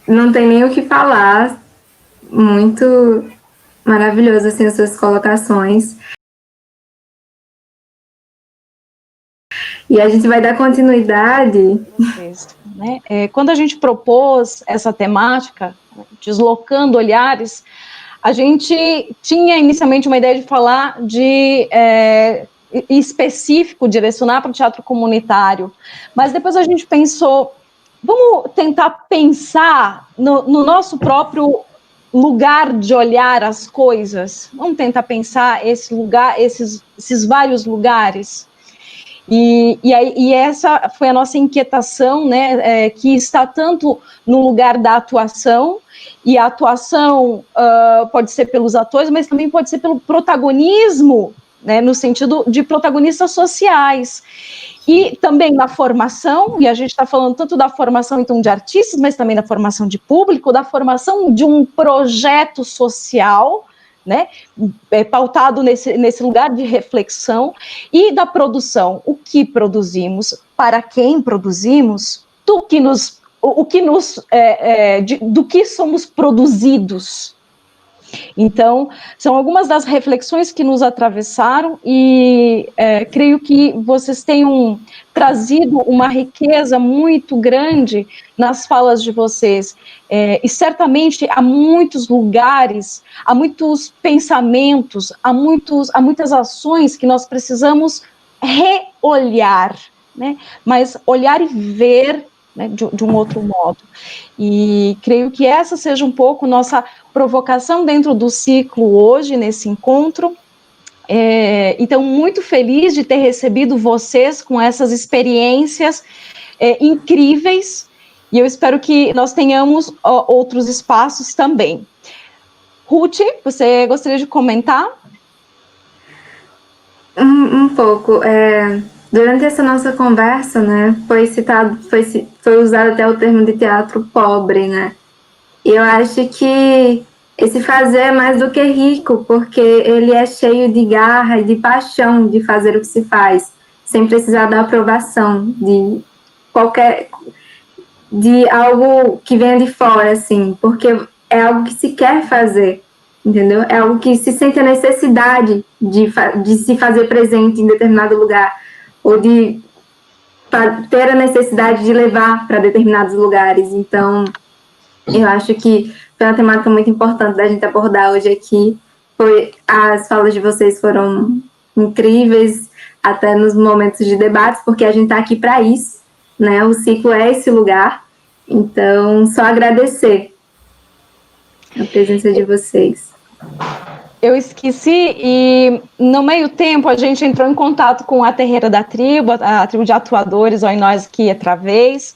não tem nem o que falar. Muito maravilhoso, assim, as suas colocações. E a gente vai dar continuidade. Né? Quando a gente propôs essa temática, deslocando olhares, a gente tinha inicialmente uma ideia de falar de específico, direcionar para o teatro comunitário, mas depois a gente pensou, vamos tentar pensar no nosso próprio lugar de olhar as coisas, vamos tentar pensar esse lugar, esses vários lugares. E essa foi a nossa inquietação, né, que está tanto no lugar da atuação, e a atuação pode ser pelos atores, mas também pode ser pelo protagonismo, né, no sentido de protagonistas sociais, e também na formação, e a gente está falando tanto da formação, então, de artistas, mas também da formação de público, da formação de um projeto social, né, pautado nesse lugar de reflexão, e da produção, o que produzimos, para quem produzimos, do que somos produzidos. Então, são algumas das reflexões que nos atravessaram e creio que vocês tenham trazido uma riqueza muito grande nas falas de vocês. E certamente há muitos lugares, há muitos pensamentos, há muitas ações que nós precisamos reolhar, né? Mas olhar e ver, né, de um outro modo. E creio que essa seja um pouco nossa provocação dentro do ciclo hoje, nesse encontro. Então, muito feliz de ter recebido vocês com essas experiências incríveis, e eu espero que nós tenhamos outros espaços também. Ruth, você gostaria de comentar? Um pouco. Durante essa nossa conversa, né, foi usado até o termo de teatro pobre, né? E eu acho que esse fazer é mais do que rico, porque ele é cheio de garra e de paixão de fazer o que se faz, sem precisar da aprovação de algo que venha de fora, assim, porque é algo que se quer fazer, entendeu? É algo que se sente a necessidade de se fazer presente em determinado lugar, ou de ter a necessidade de levar para determinados lugares. Então, eu acho que foi uma temática muito importante da gente abordar hoje aqui. As falas de vocês foram incríveis, até nos momentos de debates, porque a gente está aqui para isso, né? O ciclo é esse lugar. Então, só agradecer a presença de vocês. Eu esqueci, e no meio tempo a gente entrou em contato com a Terreira da Tribo, a tribo de atuadores, Oi Nós Aqui outra vez,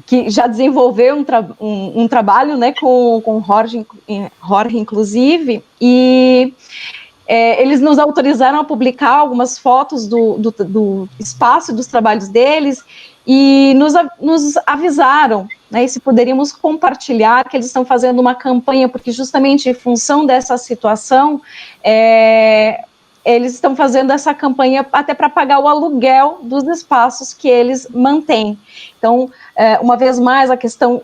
que já desenvolveu um trabalho, né, com Jorge, inclusive, e eles nos autorizaram a publicar algumas fotos do espaço e dos trabalhos deles, e nos avisaram, né, se poderíamos compartilhar que eles estão fazendo uma campanha, porque justamente em função dessa situação, eles estão fazendo essa campanha até para pagar o aluguel dos espaços que eles mantêm. Então, uma vez mais, a questão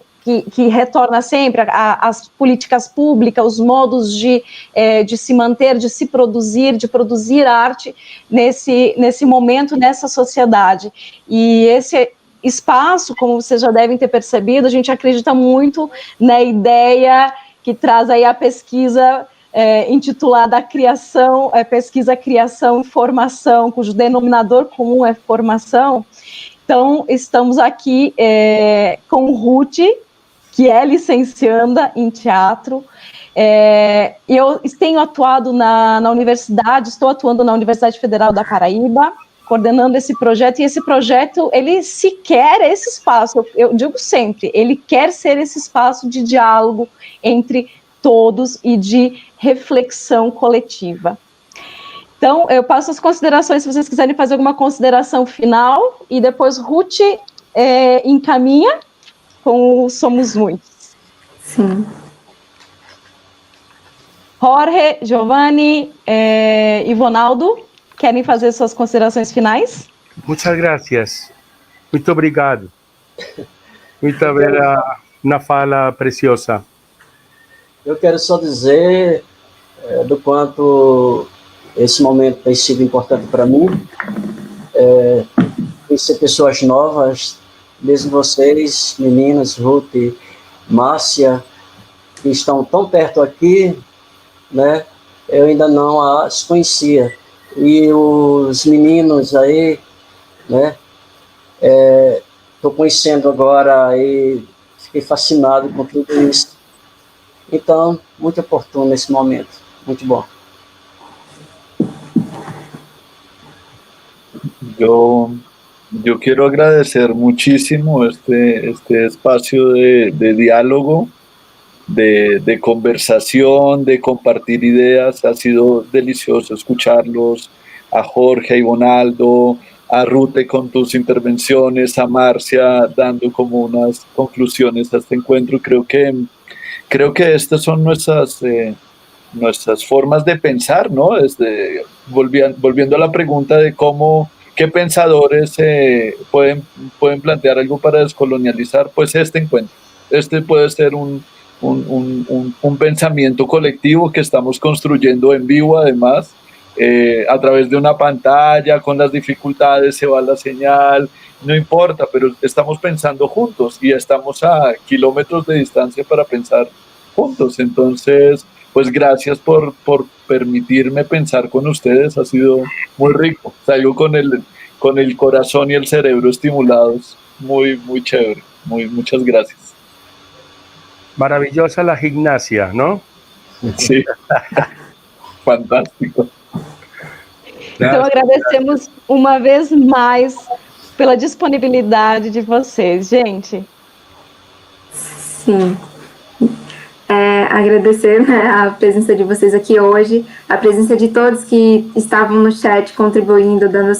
que retorna sempre as políticas públicas, os modos de se manter, de se produzir, de produzir arte nesse momento, nessa sociedade. E esse espaço, como vocês já devem ter percebido, a gente acredita muito na ideia que traz aí a pesquisa intitulada Pesquisa, Criação e Formação, cujo denominador comum é formação. Então, estamos aqui com Ruth, que é licencianda em teatro. Eu tenho atuado na universidade, estou atuando na Universidade Federal da Paraíba, coordenando esse projeto, e esse projeto, ele se quer esse espaço, eu digo sempre, ele quer ser esse espaço de diálogo entre todos e de reflexão coletiva. Então, eu passo as considerações, se vocês quiserem fazer alguma consideração final, e depois Ruth encaminha com o Somos Muitos. Sim. Jorge, Giovanni, Ivonaldo, querem fazer suas considerações finais? Muchas gracias. Muito obrigado. Muito bela na fala preciosa. Eu quero só dizer do quanto esse momento tem sido importante para mim. Conhecer pessoas novas, mesmo vocês, meninas, Ruth, Márcia, que estão tão perto aqui, né? Eu ainda não as conhecia. E os meninos aí, né? Estou conhecendo agora e fiquei fascinado com tudo isso. Então, muito oportuno esse momento. Muito bom. Yo quiero agradecer muchísimo este espacio de diálogo, de conversación, de compartir ideas. Ha sido delicioso escucharlos, a Jorge, a Ivonaldo, a Rute con tus intervenciones, a Marcia dando como unas conclusiones a este encuentro. Creo que estas son nuestras formas de pensar, ¿no? Volviendo a la pregunta de qué pensadores pueden plantear algo para descolonializar, pues este encuentro. Este puede ser un pensamiento colectivo que estamos construyendo en vivo, además, a través de una pantalla, con las dificultades, se va la señal, no importa, pero estamos pensando juntos y estamos a kilómetros de distancia para pensar juntos. Entonces, pues gracias por permitirme pensar con ustedes, ha sido muy rico. Salgo con el corazón y el cerebro estimulados, muy, muy chévere. Muchas gracias. Maravillosa la gimnasia, ¿no? Sí, fantástico. Então, agradecemos uma vez mais pela disponibilidade de vocês, gente. Sim. Agradecer, né, a presença de vocês aqui hoje, a presença de todos que estavam no chat contribuindo, dando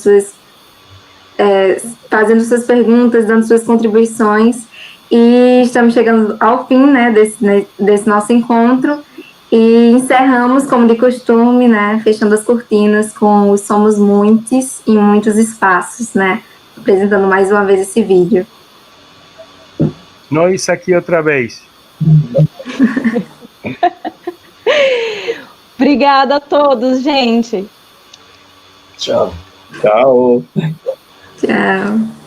fazendo suas perguntas, dando suas contribuições, e estamos chegando ao fim, né, desse nosso encontro, e encerramos, como de costume, né, fechando as cortinas com os Somos Muitos em Muitos Espaços, né, apresentando mais uma vez esse vídeo. Nós aqui outra vez. Obrigada a todos, gente. Tchau. Tchau. Tchau.